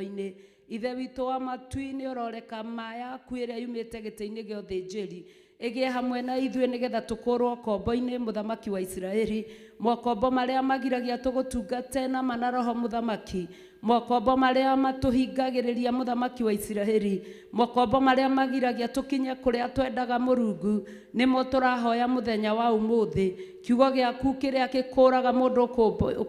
kombo-ini ithe witũ wa matu-inĩ ũroreka ma yaku ĩrĩa yumĩte gĩtĩ-inĩ gĩa ũthĩnjĩri ĩgĩe hamwe na ithuĩ nĩgetha tũkũrwo kombo-inĩ mũthamaki wa Israeli mokombo marĩa magiragia tũgũtungate na mana roho mũthamaki mokombo marĩa matũhingagĩrĩria mũthamaki wa Israeli mokombo marĩa magiragia tũkinye kũrĩa twendaga Mũrungu nĩmo tũrahoya mũthenya wa ũmũthĩ kiugo gĩaku kĩrĩa gĩkũraga mũndũ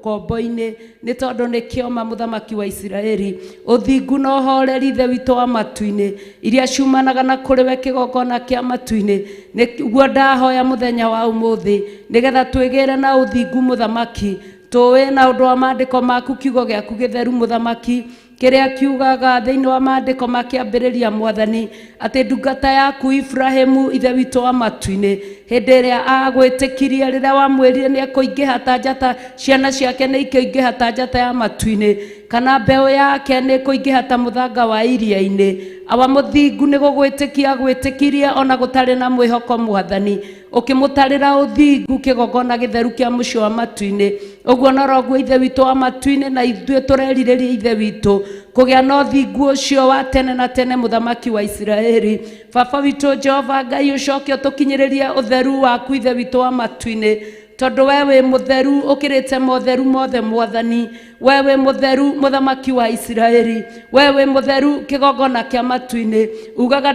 kombo-inĩ nĩ tondũ nĩ kĩoma mũthamaki wa Israeli ũthingu na ũhoreri ithe witũ wa matu-inĩ iria ciumanaga na kũrĩ we kĩgongona kĩa matu-inĩ nĩguo ndahoya mũthenya wa ũmũthĩ nĩgetha twĩgĩre na ũthingu mũthamaki tũĩ na ũndũ wa maandĩko maku kiugo gĩaku gĩtheru mũthamaki kĩrĩa kiugaga thĩinĩ wa maandĩko makĩambĩrĩria mwathani atĩ ndungata yaku Ibrahimu ithe witũ wa matu-inĩ hĩndĩ ĩrĩa agwĩtĩkirie rĩrĩa wamwĩrire nĩ ekũingĩha ta njata ciana ciake nĩ ikũingĩha ta njata ya matu-inĩ kana mbeũ yake nĩ ikũingĩha ta mũthanga wa iria-inĩ awa mũthingu nĩ gũgwĩtĩkia gwĩtĩkirie ona gũtarĩ na mwĩhoko mwathani ũkĩmũtarĩra ũthingu kĩgongona gĩtheru kĩa mũciĩ wa matu-inĩ ũguo noroguo ithe witũ wa matu-inĩ na ithuĩ tũrerirĩria ithe witũ kũgĩa na ũthingu ũcio wa tene na tene mũthamaki wa Israeli baba witũ Jehova Ngai ũcoke ũtũkinyĩrĩrie ũtheru waku ithe witũ wa matu-inĩ tondũ we wĩ mũtheru ũkĩrĩte motheru mothe mwathani we wĩ mũtheru mũthamaki wa Israeli we wĩ mũtheru kĩgongona kĩa matu-inĩ ugaga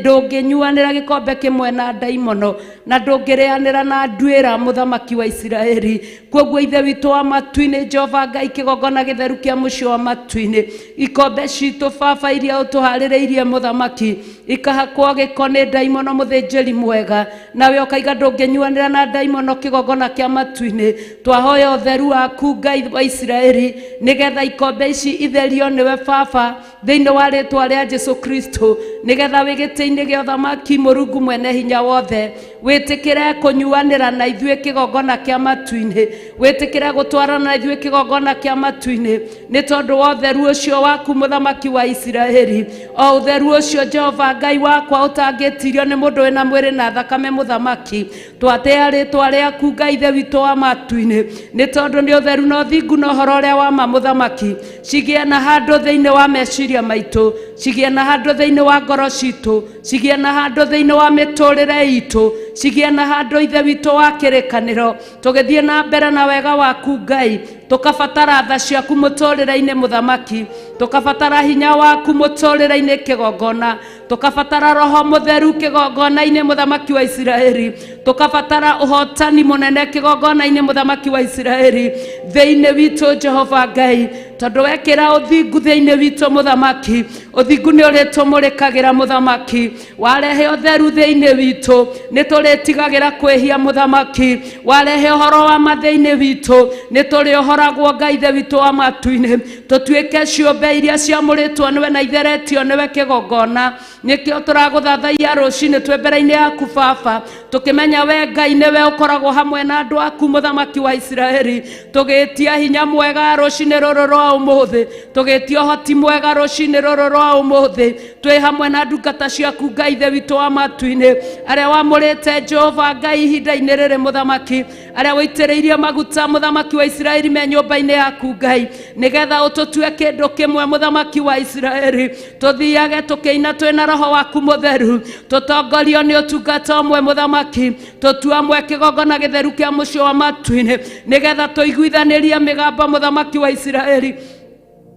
ndũngĩnyuanĩra gĩkombe kĩmwe na ndaimono na ndũngĩrĩanĩra na nduĩra mũthamaki wa Israeli koguo ithe witũ wa matu-inĩ Jehova Ngai kĩgongona gĩtheru kĩa mũciĩ wa matu-inĩ ikombe citũ baba iria ũtũharĩrĩirie mũthamaki ikahakwo gĩko nĩ ndaimono mũthĩnjĩri mwega nawe ũkaiga ndũngĩnyuanĩra na ndaimono kĩgongona kĩa matu-inĩ twahoya ũtheru waku Ngai wa Israeli nĩgetha ikombe ici itherio nĩwe baba thĩinĩ wa rĩtwa rĩa Jesu Kristo nĩgetha wĩ gĩtĩ-inĩ gĩa ũthamaki Mũrungu mwene hinya wothe wĩtĩkĩre kũnyuanĩra na ithuĩ kĩgongona kĩa matu-inĩ wĩtĩkĩre gũtwarana na ithuĩ kĩgongona kĩa matu-inĩ nĩ tondũ wa ũtheru ũcio waku mũthamaki wa Israeli o ũtheru ũcio Jehova Ngai wakwa ũtangĩtirio nĩ mũndũ wĩna mwĩrĩ na thakame mũthamaki twatĩa rĩtwa rĩaku Ngai ithe witũ wa matu-inĩ nĩ tondũ nĩ ũtheru na ũthingu na ũhoro ũrĩa wa ma mũthamaki cigĩe na handũ thĩinĩ wa meciria maitũ cigĩe na handũ thĩinĩ wa ngoro citũ cigĩe na handũ thĩinĩ wa mĩtũrĩre itũ cigĩe na handũ ithe witũ wa kĩrĩkanĩro tũgĩthiĩ na mbere na wega waku Ngai tukabatara tha ciaku mũtũrĩre-inĩ mũthamaki tukabatara hinya waku mũtũrĩre-inĩ kĩgongona tukabatara roho mũtheru kĩgongona-inĩ mũthamaki wa Israeli tukabatara ũhotani mũnene kĩgongona-inĩ mũthamaki wa Israeli thĩinĩ witũ Jehova Ngai tondũ wekĩra ũthingu thĩinĩ witũ mũthamaki ũthingu nĩ ũrĩtũmũrĩkagĩra mũthamaki warehe ũtheru thĩinĩ witũ nĩ tũrĩtigagĩra kwĩhia mũthamaki warehe ũhoro wa ma thĩinĩ witũ nĩ tũrĩohoragwo Ngai ithe witũ wa matu-inĩ tũtuĩke ciũmbe iria ciamũrĩtwo nĩwe na itheretio nĩwe kĩgongona nĩkĩo tũragũthathaia rũcinĩ twĩ mbere-inĩ yaku baba tũkĩmenya we Ngai nĩwe ũkoragwo hamwe na andũ aku mũthamaki wa Israeli tũgĩtia hinya mwega rũcinĩ rũrũ rwa ũmũthĩ tũgĩtia ũhoti mwega rũcinĩ rũrũ rwa ũmũthĩ twĩ hamwe na ndungata ciaku Ngai ithe witũ wa matu-inĩ arĩa wamũrĩte Jehova Ngai ihinda-inĩ rĩrĩ mũthamaki arĩa wĩitĩrĩirie maguta mũthamaki wa Israeli me nyũmba-inĩ yaku Ngai nĩgetha ũtũtue kĩndũ kĩmwe mũthamaki wa Israeli tũthiage tũkĩina twĩna roho waku mũtheru tũtongorio nĩ ũtungata ũmwe mũthamaki tũtuamwe kĩgongona gĩtheru kĩa mũciĩ wa matu-inĩ nĩgetha tũiguithanĩrie mĩgambo mũthamaki wa Israeli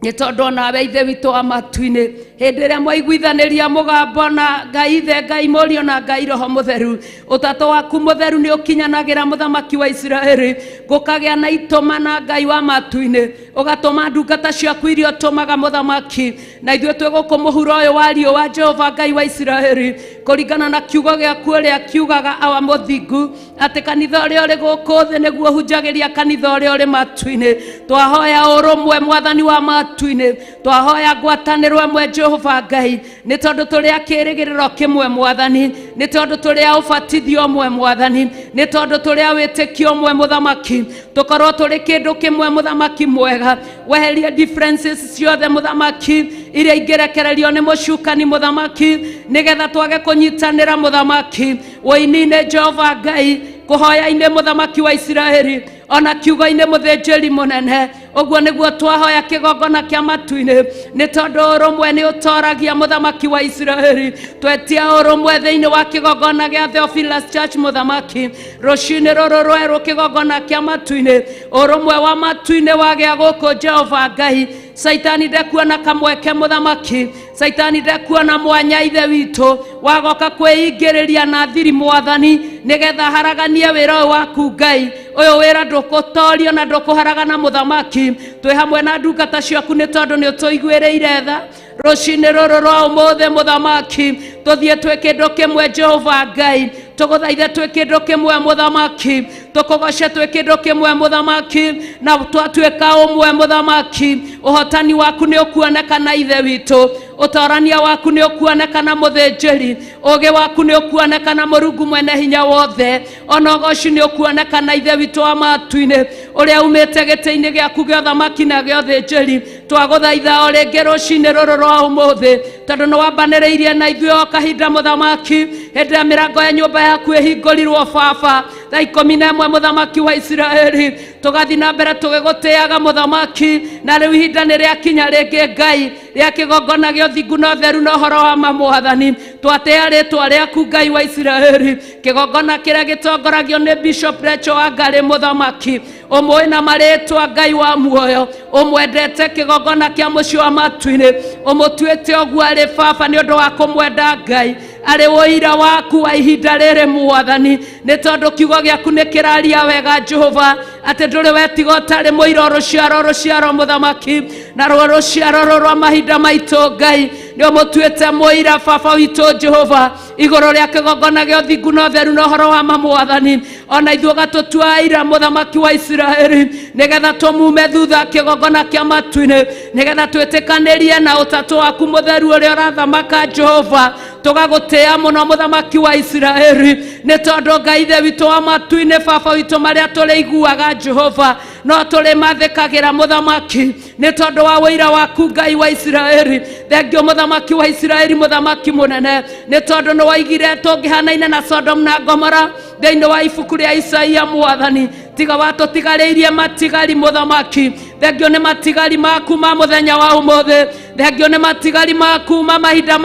nĩ tondũ onawe ithe witũ wa matu-inĩ hĩndĩ ĩrĩa mwaiguithanĩria mũgambo na Ngai ithe Ngai mũriũ na Ngai roho mũtheru ũtatũ waku mũtheru nĩ ũkinyanagĩra mũthamaki wa Israeli gũkagĩa na itũma na Ngai wa matu-inĩ ũgatũma ndungata ciaku iria ũtũmaga mũthamaki na ithuĩ twĩgũkũ mũhuro ũyũ wa riũa Jehova Ngai wa Israeli kũringana na kiugo gĩaku ũrĩa kiugaga awa mũthingu atĩ kanitha ũrĩa ũrĩ gũkũ thĩ nĩguo hunjagĩria kanitha ũrĩa ũrĩ matu-inĩ twahoya ũrũmwe mwathani wa matu-inĩ twahoya ngwatanĩro ĩmwe Jehova Ngai nĩ tondũ tũrĩ kĩĩrĩgĩrĩro kĩmwe mwathani nĩ tondũ tũrĩ ũbatithio ũmwe mwathani nĩ tondũ tũrĩ wĩtĩkio ũmwe mũthamaki tũkorwo tũrĩ kĩndũ kĩmwe mũthamaki mwega weherie differences ciothe mũthamaki iria ingĩrekererio nĩ mũcukani mũthamaki nĩgetha twage kũnyitanĩra mũthamaki woini-inĩ Jehova Ngai kũhoya-inĩ mũthamaki wa Israeli ona kiugo-inĩ mũthĩnjĩri mũnene oguo niguo twahoya kigongona kia matu-ini ni tondu urumwe ni utoragia muthamaki wa Israeli twetia urumwe thiini wa kigongona gia Theophilus Church muthamaki rucini ruru rweru kigongona kia matu-ini urumwe wa matu-ini wagia guku Jehova Ngai Saitani ndekuona kamweke muthamaki Saitani ndekuona mwanya ithe witu wagoka kwĩingĩrĩria na thiri mwathani nigetha haraganie wĩra waku Ngai uyu wĩra ndukutorio na ndukuharagana muthamaki twi hamwe na ndungata ciaku ni tondu ni utuiguĩrĩire tha rucini ruru rwa umuthi muthamaki tuthie twi kindu kimwe Jehova Ngai tuguthaithe twi kindu kimwe muthamaki tukugoce twi kindu kimwe muthamaki na twatuika umwe muthamaki uhotani waku ni ukuonekana ithe witu utorania waku ni ukuonekana muthinjiri ugi waku ni ukuonekana Murungu mwene hinya wothe ona ugoci ni ukuonekana ithe witu wa matu-ini uria umite giti-ini giaku gia uthamaki na gia uthinjiri twaguthaitha o ringi rucini ruru rwa umuthi tondu ni wambanĩrĩirie na ithuĩ o kahinda muthamaki hĩndĩ ya mĩrango ya nyũmba yaku ĩhingũrirwo baba thaa 11 muthamaki wa Israeli tugathi na mbere tugigũtĩaga muthamaki na rĩu ihinda nĩ rĩakinya rĩngĩ Ngai rĩa kĩgongona gĩa ũthingu na ũtheru na ũhoro wa mamwathani twatĩa rĩtwa rĩaku Ngai wa Israeli kĩgongona kĩrĩa gĩtongoragio nĩ Bishop Rachel Wangari muthamaki ũmũĩ na marĩtwa Ngai wa muoyo ũmwendete kĩgongona kĩa mũciĩ wa matu-ini ũmũtuĩte ũguo arĩ baba nĩ ũndũ wa kũmwenda Ngai arĩ ũira waku wa ihinda rĩrĩ mwathani nĩ tondũ kiugo gĩaku nĩ kĩraria wega Jehova atĩ ndũrĩ wetiga ũtarĩ mũira rũciaro muthamaki na rũciaro rwa mahinda maitũ Ngai nĩ ũmũtuĩte mũira baba witũ Jehova igũrũ rĩa kĩgongona gĩa ũthingu na ũtheru na ũhoro wa mamwathani ona ithuĩ ũgatũtua ira muthamaki wa Israeli nĩgetha tũmume thutha kĩgongona kĩa matu-ini nĩgetha twĩtĩkanĩrie na ũtatũ waku mũtheru ũrĩa ũrathamaka Jehova tugagũtĩa mũno muthamaki wa Israeli nĩ tondũ Ngai ithe witũ wa matu-ini baba witũ marĩa tũrĩiguaga Jehova no tũrĩ mathĩkagĩra muthamaki nĩ tondũ wa wĩira waku Ngai wa Israeli thengio muthamaki wa Israeli muthamaki mũnene nĩ tondũ nĩ waigire tũngĩhanaine na Sodom na Gomora thĩinĩ wa ibuku rĩa Isaia mwathani tiga watũtigarĩirie matigari muthamaki thengio nĩ matigari maku ma mũthenya wa ũmũthĩ thengio nĩ matigari maku ma mahinda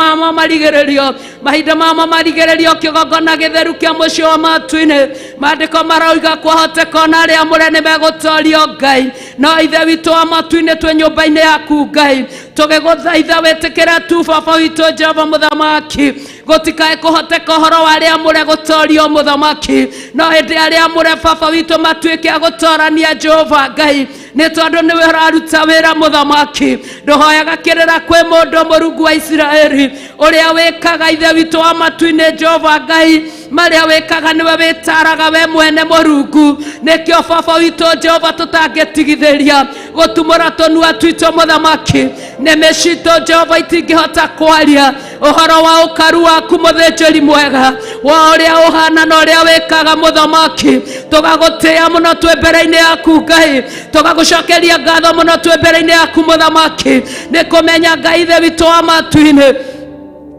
mamo marigĩrĩrio kĩgongona gĩtheru kĩa mũciĩ wa matu-ini maandĩko maroiga kwahoteka na arĩa amũre nĩ megũtorio Ngai no ithe witũ wa matu-ini twĩ nyũmba-inĩ yaku Ngai tũgĩgũthaitha wĩtĩkĩre tu baba witũ Jehova muthamaki gũtikae kũhoteka ũhoro wa arĩa amũre gũtorio muthamaki no hĩndĩ arĩa amũre baba witũ matuĩke a gũtorania Jehova Ngai nĩ tondũ nĩwe ũraruta wĩra muthamaki ndũhoyaga kĩrĩra kwĩ mũndũ Mũrungu wa Israeli ũrĩa wĩkaga ithe witũ wa matu-ini Jehova Ngai marĩa wĩkaga nĩwe wĩtaraga we mwene Mũrungu nĩkĩo baba witũ Jehova tũtangĩtigithĩria gũtumũra tũnua twitũ muthamaki nĩmĩ citũ Jehova itingĩhota kwaria ũhoro wa ũkaru waku mũthĩnjĩri mwega wa ũrĩa ũhana na ũrĩa wĩkaga muthamaki tũgagũtĩa mũno twĩ mbere-inĩ yaku Ngai tũgagũcokeria ngatho mũno twĩ mbere-inĩ yaku muthamaki nĩ kũmenya Ngai ithe witũ wa matu-ini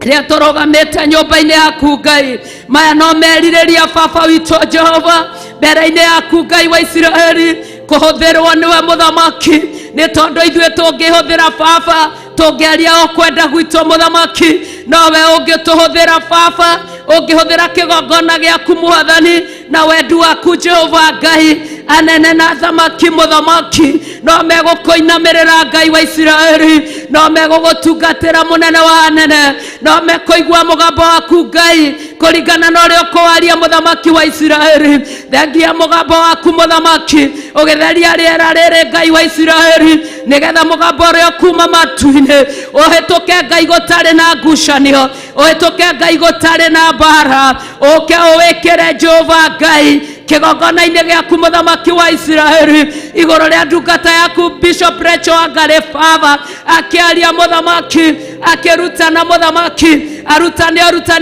rĩa tũrũgamĩte nyũmba-inĩ yaku Ngai maya no merirĩria baba witũ Jehova mbere-inĩ yaku Ngai wa Israeli kũhũthĩrwo nĩwe muthamaki nĩ tondũ ithuĩ tũngĩhũthĩra baba tũngĩaria o kwenda gwitũ muthamaki nowe ũngĩtũhũthĩra baba ũngĩhũthĩra kĩgongona gĩaku mwathani na wendu waku Jehova Ngai anene na thamaki muthamaki no megũkũinamĩrĩra Ngai wa Israeli no megũgũtungatĩra mũnene wa anene no mekũigua mũgambo waku Ngai kũringana na ũrĩa ũkwaria muthamaki wa Israeli thengia mũgambo waku muthamaki ũgĩtheria rĩera rĩrĩ Ngai wa Israeli nĩgetha mũgambo ũrĩa kuma matu-inĩ ũhĩtũke Ngai gũtarĩ na ngucanio ũhĩtũke Ngai gũtarĩ na mbara ũke ũwĩkĩre Jehova Ngai kĩgongona-inĩ gĩaku muthamaki wa Israeli igũrũ rĩa ndungata yaku Bishop Rachel Wangari baba akĩaria muthamaki akĩrutana muthamaki arutani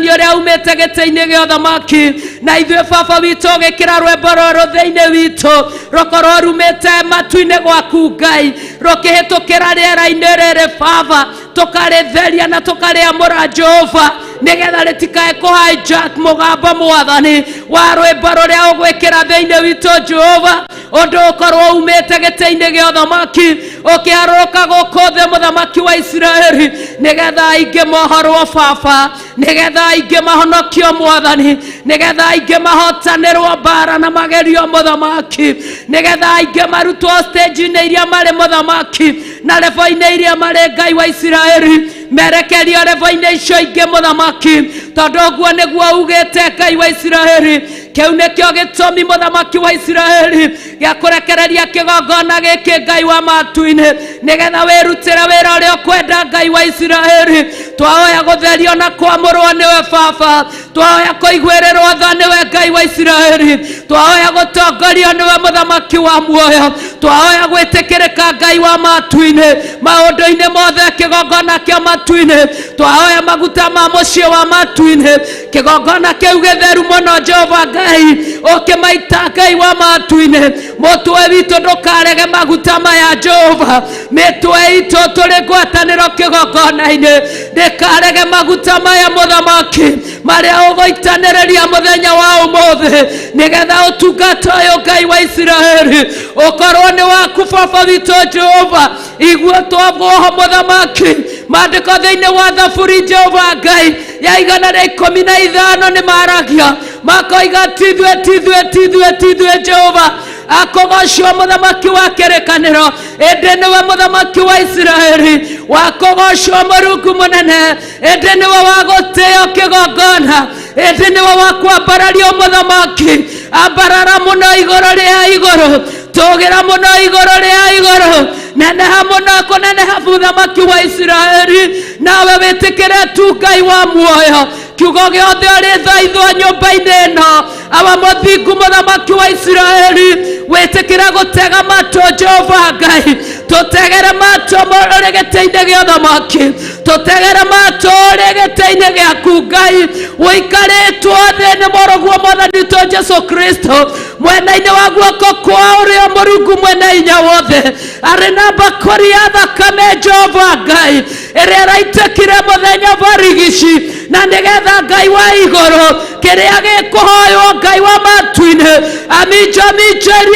ũrĩa umĩte gĩtĩ-inĩ gĩa ũthamaki na ithuĩ baba witũ ũgĩkĩra rwĩmbo rũrũ thĩinĩ witũ rũkorwo rumĩte matu-inĩ gwaku Ngai rũkĩhĩtũkĩra rĩera-inĩ rĩrĩ baba tũkarĩtheria na tũkarĩamũra Jehova nigetha ritikae ku hijack mugamba mwathani wa rwimbo ruria ugwikira thiini witu Jehova undu ukorwo umite giti-ini gia uthamaki ukiaruka guku thi muthamaki wa Israeli nigetha aingi mohorwo baba nigetha aingi mahonokio mwathani nigetha aingi mahotanirwo bara na magerio muthamaki nigetha aingi marutwo stage-ini iria mari muthamaki na level-ini iria mari Ngai wa Israeli merekerio level-ini icio ingi muthamaki tondu guo niguo ugite Ngai wa Israeli kiu nikio gitumi muthamaki wa Israeli gia kurekereria kigongona giki Ngai wa matu-ini nigetha wirutire wira uria ukwenda Ngai wa Israeli twaoya gutherio na kwamurwo niwe baba twaoya kuiguirirwo tha niwe Ngai wa Israeli twaoya gutongorio niwe muthamaki wa muoyo twaoya gwitikirika Ngai wa matu-ini maundu-ini mothe kigongona kia matu-ini twaoya maguta ma mucio wa matu-ini kigongona kiu githeru muno Jehova Ngai ukimaita Ngai wa matu-ini mutwe witu ndukarege maguta maya Jehova mitwe itu turi ngwataniro kigongona-ini ndikarege maguta maya muthamaki maria ugoitaniriria muthenya wa umuthi nigetha utungata uyu Ngai wa Israeli ukorwo ni waku baba witu Jehova iguo twaguoho muthamaki mandiko thiini wa thaburi Jehova Ngai ya 115 ni maragia makoiga tithwe Jehova akogocwo muthamaki wa kerekaniro ende niwe muthamaki wa Israeli wakogocwo Murungu munene ende niwe wa guteo kigongona ende niwe wa kwambarario muthamaki ambarara muno iguru ria iguru tugira muno iguru ria iguru neneha muno kuneneha muthamaki wa Israeli nawe witikire tu Ngai wa muoyo kiugo giothe uri thaithwa nyumba-ini ino aba muthingu muthamaki wa Israeli witikira gutega mato Jehova Ngai tutegere mato uri giti-ini gia uthamaki tutegere mato uri giti-ini giaku Ngai wikaritwo thi ni Muruguo mwathani witu Jesu Kristo mwena-ini wa guoko kwa urio Murungu mwena inya wothe ari na mbakuri ya thakame Jehova Ngai iria raitikire muthenya barigici na nigetha Ngai wa iguru kiria gikuhoywo Ngai wa matu-ini aminja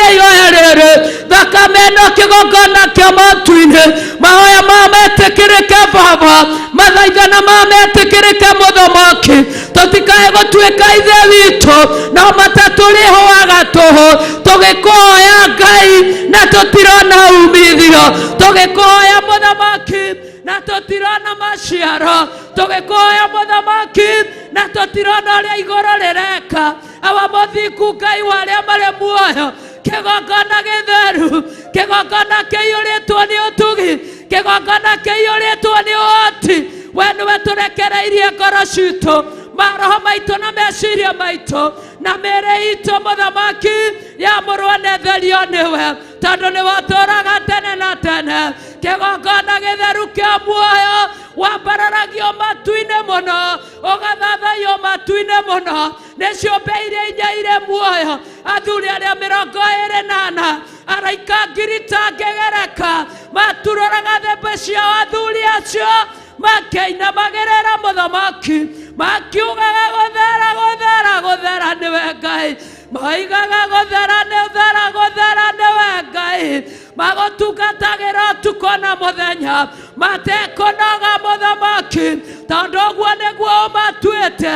ihoya riri thakame ino kigongona kia matu-ini mahoya ma metikirike baba mathaithana ma metikirike muthamaki tutikae gutuika ithe witu no mataturihoaga tuhu tugikuhoya Ngai na tutirona umithio tugikuhoya muthamaki na tutirona maciaro tugikuhoya muthamaki na tutirona uria iguru rireka aba muthingu Ngai wa aria mari muoyo kigongona githeru kigongona kiiyuritwo ni utugi kigongona kiiyuritwo ni uhoti we niwe turekereirie ngoro citu maroho maitu na meciria maitu na mĩĩrĩ itũ muthamaki yamũrwo netherio niwe tondu niwe ũtũũraga tene na tene kigongona githeru kia muoyo wambararagio matu-ini muno ugathathaiyo matu-ini muno nĩ ciũmbe iria inya irĩ muoyo athuri arĩa 24 araika ngiri tangĩgereka maturũraga thembe ciao athuri acio makĩinamagĩrĩra muthamaki makiugaga guthera niwe Ngai maigaga guthera niwe Ngai magutungatagĩra ũtukũ na mũthenya matekũnoga muthamaki tondu ũguo nĩguo ũmatuĩte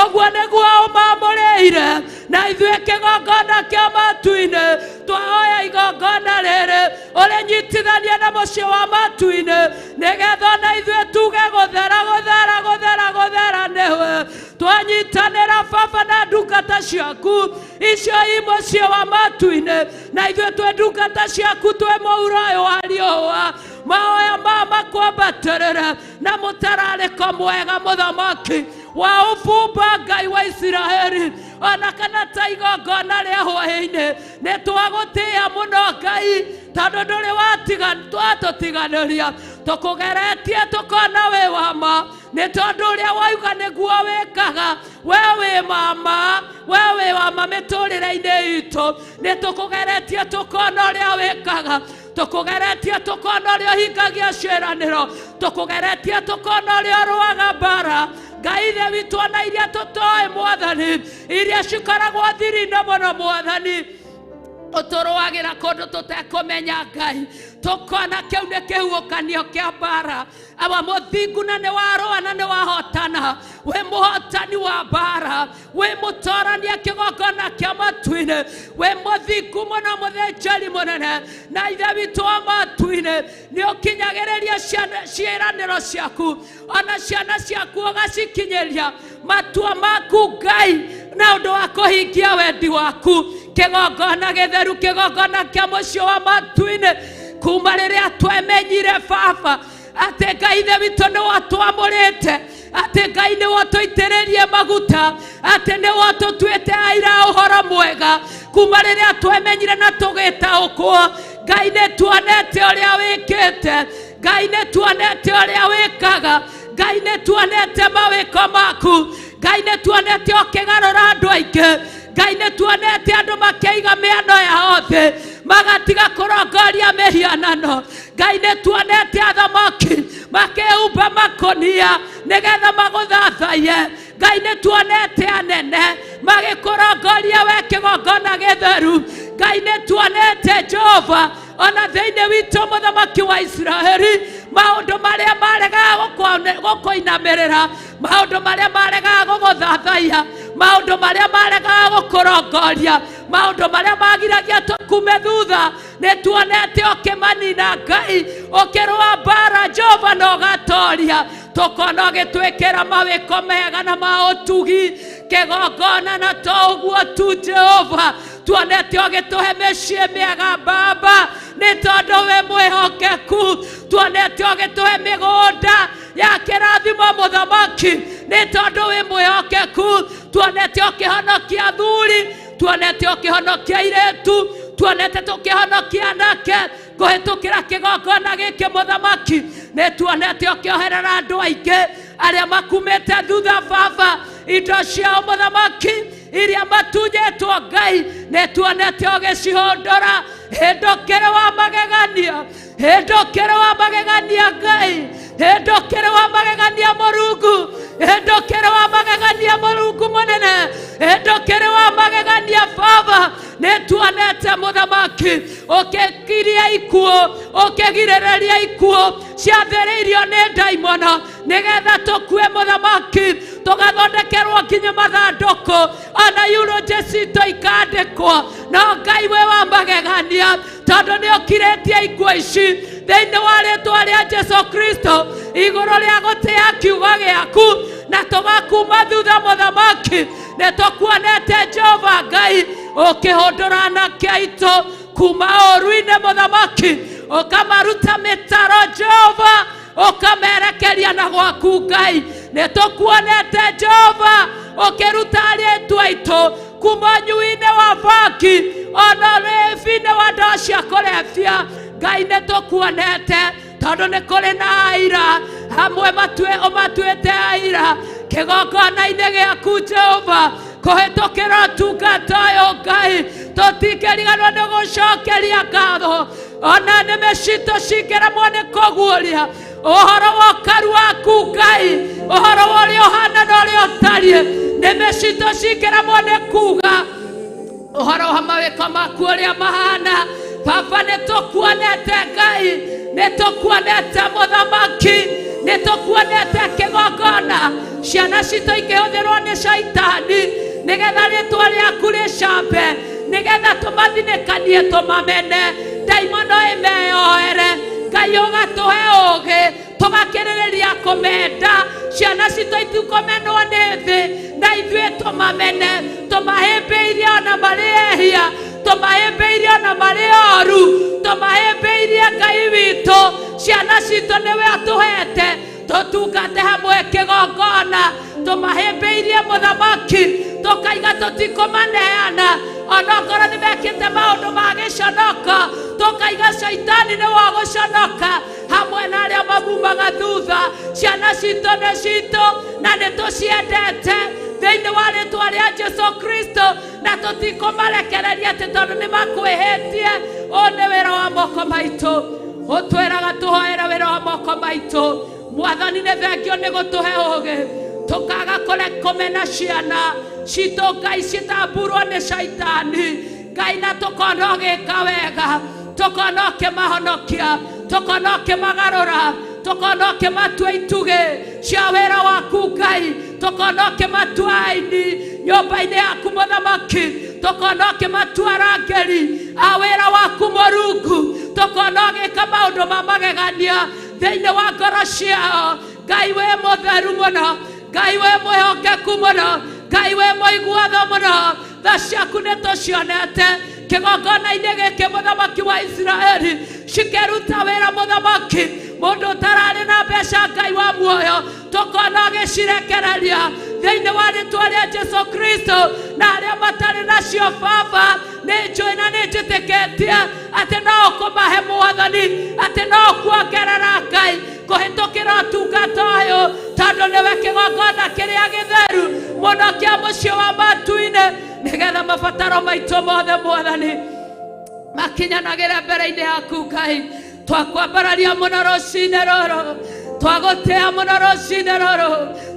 ũguo nĩguo ũmamũrĩire na ithuĩ kĩgongona kĩa matu-ini twahoya igongona rĩrĩ ũrĩnyitithania na mũciĩ wa matu-ini nĩgetha na ithuĩ tuge guthera niwe twanyitanĩra baba na ndungata ciaku icio i mũciĩ wa matu-ini na ithuĩ twĩ ndungata ciaku twĩ mũhuro ũyũ wa riũa mahoya ma makwambatĩrĩre na mũtararĩko mwega muthamaki wa ũbumba Ngai wa Israeli ona kana ta igongona rĩa hwaĩ-inĩ nĩ twagũtĩĩa mũno Ngai tondu ndũrĩ watũtiganĩria tũkũgeretie tũkona wĩ wa ma nĩ tondu ũrĩa wauga nĩguo wĩkaga we wĩ wa ma mĩtũrĩre-inĩ itũ nĩ tũkũgeretie tũkona ũrĩa wĩkaga tũkũgeretie tũkona ũrĩa ũhingagia ciĩranĩro tũkũgeretie tũkona ũrĩa ũrũaga mbara Ngai ithe witũ ona iria tũtoĩ Mwathani iria cikoragwo thiri-inĩ mũno Mwathani ũtũrũagĩra kũndũ tũtekũmenya Ngai tũkona kĩu nĩ kĩhuhũkanio kĩa mbara aba mũthingu na nĩ warũa na nĩ wahotana we mũhotani wa mbara we mũtorania kĩgongona kĩa matu-inĩ we mũthingu mũno mũthĩnjĩri mũnene na ithe witũ wa matu-inĩ nĩ ũkinyagĩrĩria ciĩranĩro ciaku ona ciana ciaku ũgacikinyĩria matua maku Ngai na ũndũ wa kũhingia wendi waku kĩgongona gĩtheru kĩgongona kĩa mũciĩ wa matu-inĩ kuma rĩrĩa twemenyire Baba atĩ Ngai ithe witũ nĩ watwamũrĩte atĩ Ngai nĩ watũitĩrĩrie maguta atĩ nĩ watũtuĩte aira ũhoro mwega kuma rĩrĩa twemenyire na tũgĩtaũkwo Ngai nĩ tuonete ũrĩa wĩkĩte Ngai nĩ tuonete ũrĩa wĩkaga Ngai nĩ tuonete mawĩko maku Ngai nĩ tuonete ũkĩgarũra andũ aingĩ Ngai nĩ tuonete andũ makĩiga mĩano yao thĩ magatiga kũrongoria mĩhianano Ngai nĩ tuonete athamaki makĩhumba makũnia nĩgetha magũthathaie Ngai nĩ tuonete anene magĩkũrongoria we kĩgongona gĩtheru Ngai nĩ tuonete Jehova ona thĩinĩ witũ mũthamaki wa Isiraeli maũndũ marĩa maregaga gũkũinamĩrĩra maũndũ marĩa maregaga gũgũthathaia maũndũ marĩa maregaga gũkũrongoria maũndũ marĩa magiragia tũkume thutha nĩ tuonete ũkĩmanina Ngai ũkĩrũa mbara Jehova na ũgatoria tũkona ũgĩtwĩkĩra mawĩko mega na maũtugi kĩgongona na to ũguo tu Jehova tuonete ũgĩtũhe mĩciĩ mĩega Baba nĩ tondũ we mwĩhokeku tuonete ũgĩtũhe mĩgũnda ya kĩrathimo mũthamaki nĩ tondũ wĩ mwĩhokeku tuonete ũkĩhonokia athuri tuonete ũkĩhonokia airĩtu tuonete tũkĩhonokia anake kũhĩtũkĩra kĩgongona gĩkĩ mũthamaki nĩ tuonete ũkĩoherera andũ aingĩ arĩa makumĩte thutha Baba indo ciao mũthamaki iria matunyĩtwo Ngai nĩ tuonete ũgĩcihũndũra hĩndũkĩre wa magegania hĩndũkĩre wa magegania Ngai hĩndũkĩre wa magegania Mũrungu hĩndũkĩre wa magegania Mũrungu mũnene hĩndũkĩre wa magegania Baba nĩ tuonete mũthamaki ũkĩgiria ikuũ ũkĩgirĩrĩria ikuũ ciathĩrĩirio nĩ ndaimono nĩgetha tũkue mũthamaki tũgathondekerwo nginya mathandũkũ ona eulogy citũ ikandĩkwo no Ngai we wa magegania tondũ nĩ ũkirĩtie ikuũ ici thĩinĩ wa rĩĩtwa rĩa Jesũ Kristo igũrũ rĩa gũtĩa kiugo gĩaku na tũgakuma thutha mũthamaki nĩ tũkuonete Jehova Ngai ũkĩhũndũra anake aitũ kuma ũru-inĩ mũthamaki ũkamaruta mĩtaro Jehova ũkamerekeria na gwaku Ngai nĩ tũkuonete Jehova ũkĩruta arĩtu aitũ kuma nyui-inĩ wa bangi ona rĩbi-inĩ wa ndawa cia kũrebia Ngai nĩ tũkuonete tondũ nĩ kũrĩ na aira hamwe ũmatuĩte aira kĩgongona-inĩ gĩaku Jehova kũhĩtũkĩra ũtungata ũyũ Ngai tũtingĩriganĩrwo nĩ gũcokeria ngatho ona nĩmĩ citũ cingĩremwo nĩ kũguũria ũhoro wa ũkaru waku Ngai ũhoro wa ũrĩa ũhana na ũrĩa ũtariĩ nĩmĩ citũ cingĩremwo nĩ kuga ũhoro wa mawĩko maku ũrĩa mahana Baba nĩ tũkuonete Ngai nĩ tũkuonete mũthamaki nĩ tũkuonete kĩgongona ciana citũ ikĩhũthĩrwo nĩ caitani nĩgetha rĩĩtwa rĩaku rĩcambe nĩgetha tũmathinĩkanie tũmamene ndaimono ĩmeyoere Ngai ũgatũhe ũũgĩ tũgakĩrĩrĩria kũmenda ciana citũ itikũmenwo nĩ thĩ na ithuĩ tũmamene tũmahĩmbĩirie ona marĩ ehia tũmahĩmbĩirie ona marĩ oru tũmahĩmbĩirie Ngai witũ ciana citũ nĩwe atũhete tũtungate hamwe kĩgongona tũmahĩmbĩirie mũthamaki tũkaiga tũtikũmaneana onokorwo nĩ mekĩte maũndũ ma gĩconoko tũkaiga caitani nĩ wa gũconoka hamwe na arĩa mamumaga thutha ciana citũ nĩ citũ na nĩ tũciendete thĩinĩ wa rĩĩtwa rĩa Jesũ Kristo na tũtikũmarekereria atĩ tondũ nĩ makwĩhĩtie ũũ nĩ wĩra wa moko maitũ ũtwĩraga tũhoere wĩra wa moko maitũ Mwathani nĩ thengio nĩ gũtũhe ũũgĩ tukaga kumena ciana citũ Ngai citamburwo nĩ caitani. Ngai na tũkona ũgĩka wega, tũkona ũkĩmahonokia, tũkona ũkĩmagarũra, tũkona ũkĩmatua itugĩ cia wĩra waku Ngai, tũkona ũkĩmatua aini nyũmba-inĩ yaku Mũthamaki, tũkona ũkĩmatua arangĩri a wĩra waku Mũrungu, tũkona ũgĩka maũndũ ma magegania thĩinĩ wa ngoro ciao. Ngai wĩ mũtheru mũno, Ngai wĩ mwĩhokeku mũno, Ngai wĩ mũiguano mũno. Tha ciaku nĩ tũcionete kĩgongona-inĩ gĩkĩ Mũthamaki wa Isiraeli, cikeruta wĩra Mũthamaki. Mũndũ ũtararĩ na mbeca Ngai wa muoyo, tũkona ũgĩcirekereria thĩinĩ wa rĩĩtwa rĩa Jesũ Kristo. Na arĩa matarĩ nacio Baba, nĩ njũĩ na nĩ njĩtĩkĩtie atĩ no ũkũmahe Mwathani, atĩ no ũkuongerera Ngai kũhĩtũkĩra ũtungata ũyũ, tondũ nĩwe kĩgongona kĩrĩa gĩtheru mũno kĩa mũciĩ wa matu-inĩ, nĩgetha mabataro maitũ mothe Mwathani makinyanagĩre mbere-inĩ yaku Ngai. Twakwambararia mũno rũcinĩ rũrũ, twagũtĩa mũno rũcinĩ rũrũ,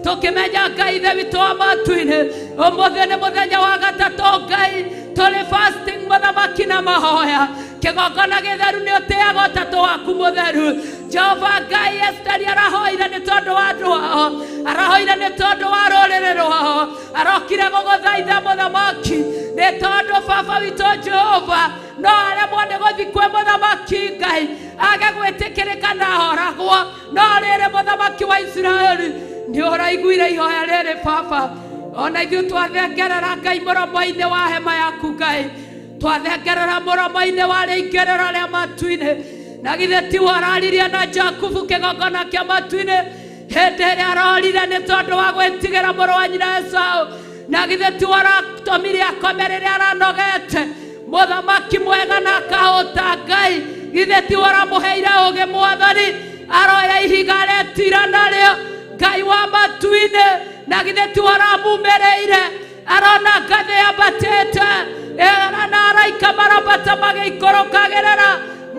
tũkĩmenya Ngai ithe witũ wa matu-inĩ, ũmũthĩ nĩ mũthenya wa gatatũ Ngai, tũrĩ fasting Mũthamaki na mahoya. Kĩgongona gĩtheru nĩ ũtĩaga ũtatũ waku mũtheru. Jehova Ngai, Esteri arahoire nĩ tondũ wa andũ ao, arahoire nĩ tondũ wa rũrĩrĩ rwao, arokire gũgũthaitha Mũthamaki nĩ tondũ Baba witũ Jehova no aremwo nĩ gũthiĩ kwĩ Mũthamaki Ngai age gwĩtĩkĩrĩka na ahoragwo. No rĩrĩ Mũthamaki wa Isiraeli nĩ ũraiguire ihoya rĩrĩ Baba, ona ithuĩ twathengerera Ngai mũromo-inĩ wa hema yaku Ngai, twathengerera mũromo-inĩ wa rĩingĩrĩro rĩa matu-inĩ. Na githĩ ti wararirie na Jakubu kĩgongona kĩa matu-inĩ hĩndĩ ĩrĩa arorire nĩ tondũ wa gwĩtigĩra mũrũ wa nyina Esau? Na githĩ ti waratũmire akome rĩrĩa aranogete? Mũthamaki mwega na akahũta Ngai, githĩ ti waramũheire ũũgĩ Mwathani aroya ihiga retira narĩo Ngai wa matu-inĩ? Na githĩ ti waramumĩrĩire arona ngathĩ yambatĩte na araika marambata magĩikũrũkagĩrĩra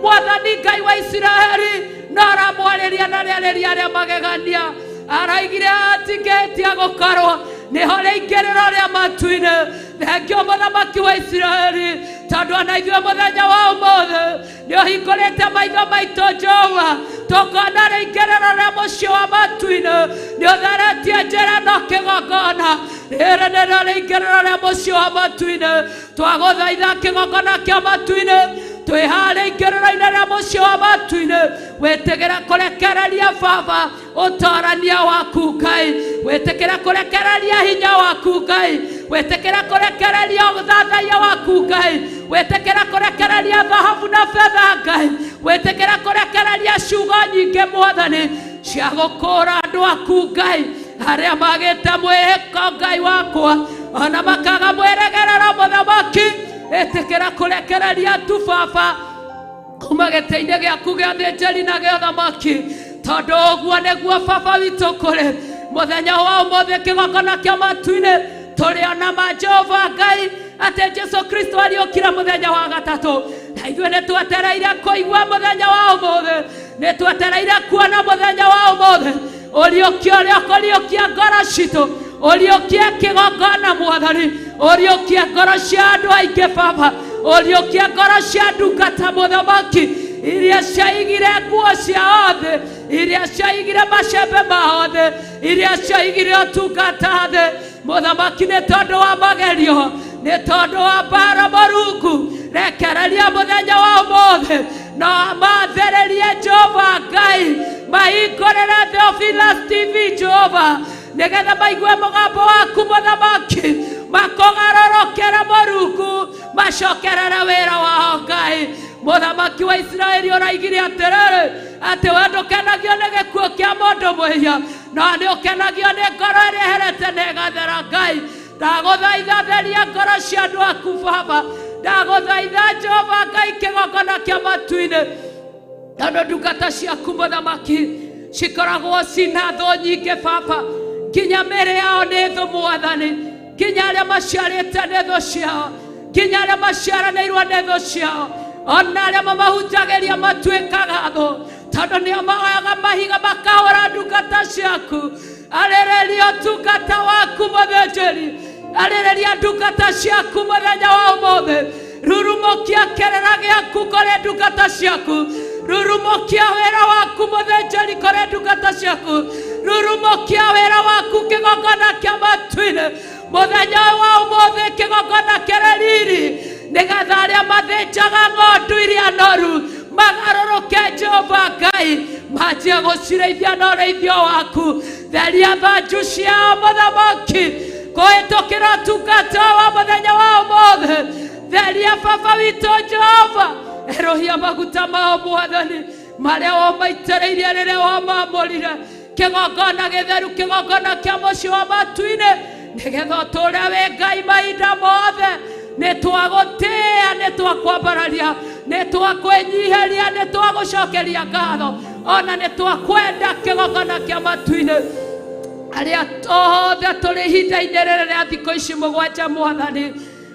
Mwathani Ngai wa Isiraeli? No aramwarĩria na rĩarĩria rĩa magegania, araigire atingĩhĩtia gũkorwo nĩho rĩingĩrĩro rĩa matu-inĩ. Thengio Mũthamaki wa Isiraeli, tondũ ona ithuĩ mũthenya wa ũmũthĩ nĩ ũhingũrĩte maitho maitũ Jehova, tũkona rĩingĩrĩro rĩa mũciĩ wa matu-inĩ. Nĩ ũtheretie njĩra no kĩgongona rĩrĩ nĩrĩo rĩingĩrĩro rĩa mũciĩ wa matu-inĩ. Twagũthaitha kĩgongona kĩa matu-inĩ, twĩharĩ ingĩrĩro-inĩ rĩa mũciĩ wa matu-inĩ, wĩtĩkĩra kũrekereria Baba ũtorania waku Ngai, wĩtĩkĩra kũrekereria hinya waku Ngai, wĩtĩkĩra kũrekereria ũthathaiya waku Ngai, wĩtĩkĩra kũrekereria thahabu na betha Ngai, wĩtĩkĩra kũrekereria ciugo nyingĩ Mwathani cia gũkũũra andũ aku Ngai, arĩa magĩte mwĩhĩko Ngai wakwa, ona makaga mwĩregerera Mũthamaki. Wĩtĩkĩra kũrekereria tu Baba kuma gĩtĩ-inĩ gĩaku gĩa thĩnjĩri na gĩa ũthamaki, tondũ ũguo nĩguo Baba witũ kũrĩ. Mũthenya wa ũmũthĩ kĩgongona kĩa matu-inĩ tũrĩ ona ma Jehova Ngai atĩ Jesũ Kristo ariũkire mũthenya wa gatatũ, na ithuĩ nĩ twetereire kũigua mũthenya wa ũmũthĩ, nĩ twetereire kuona mũthenya wa ũmũthĩ ũriũkia ũrĩa ũkũriũkia ngoro citũ, ũriũkie kĩgongona Mwathani, ũriũkie ngoro cia andũ aingĩ Baba, ũriũkie ngoro cia ndungata Mũthamaki iria ciaigire nguo ciao thĩ, iria ciaigire macembe mao thĩ, iria ciaigire ũtungata thĩ. Mũthamaki, nĩ tondũ wa magerio, nĩ tondũ wa mbara Mũrungu, rekereria mũthenya wa ũmũthĩ na mathererie Jehova Ngai, mahingũrĩre Theophilus TV Jehova, nĩgetha maigue mũgambo waku Mũthamaki, makũgarũrũkĩre Mũrungu, macokerere wĩra wao Ngai. Mũthamaki wa Isiraeli ũraigire atĩrĩrĩ atĩ we ndũkenagio nĩ gĩkuũ kĩa mũndũ mwĩhia, no nĩ ũkenagio nĩ ngoro ĩrĩa ĩherete na ĩgathera Ngai. Ndagũthaitha theria ngoro cia andũ aku Baba, ndagũthaitha Jehova Ngai kĩgongona kĩa matu-inĩ, tondũ ndungata ciaku Mũthamaki cikoragwo cina thũ nyingĩ Baba, nginya mĩĩrĩ yao nĩ thũ Mwathani, nginya arĩa maciarĩte nĩ thũ ciao, nginya arĩa maciaranĩirwo nĩ thũ ciao, ona arĩa mamahunjagĩria matuĩkaga thũ, tondũ nĩo moyaga mahiga makahũra ndungata ciaku. Arereria tungata waku mũthĩnjĩri, arereria ndungata ciaku mũthenya wa ũmũthĩ. Rurumukia kĩrĩra gĩaku kũrĩ ndungata ciaku, rurumukia wĩra waku mũthĩnjĩri kũrĩ ndungata ciaku, rurumukia wĩra waku kĩgongona kĩa matu-inĩ mũthenya wa ũmũthĩ, kĩgongona kĩrĩ riri, nĩgetha arĩa mathĩnjaga ng'ondu iria noru magarũrũke Jehova Ngai, manjie gũcirĩithia na ũrĩithio waku. Theria thanju ciao mũthamaki kũhĩtũkĩra ũtungata wa mũthenya wa ũmũthĩ. Theria baba witũ Jehova, erohia maguta mao Mwathani marĩa wamaitĩrĩirie rĩrĩa wamamũrire kĩgongona gĩtheru, kĩgongona kĩa mũciĩ wa matu-inĩ, nĩgetha ũtũũre wĩ Ngai mahinda mothe. Nĩtwagũtĩĩa, nĩtwakwambararia, nĩtwakwĩnyiheria, nĩtwagũcokeria ngatho, ona nĩtwakwenda kĩgongona kĩa matu-inĩ. Arĩa othe tũrĩ ihinda-inĩ rĩrĩ rĩa thikũ ici mũgwanja Mwathani,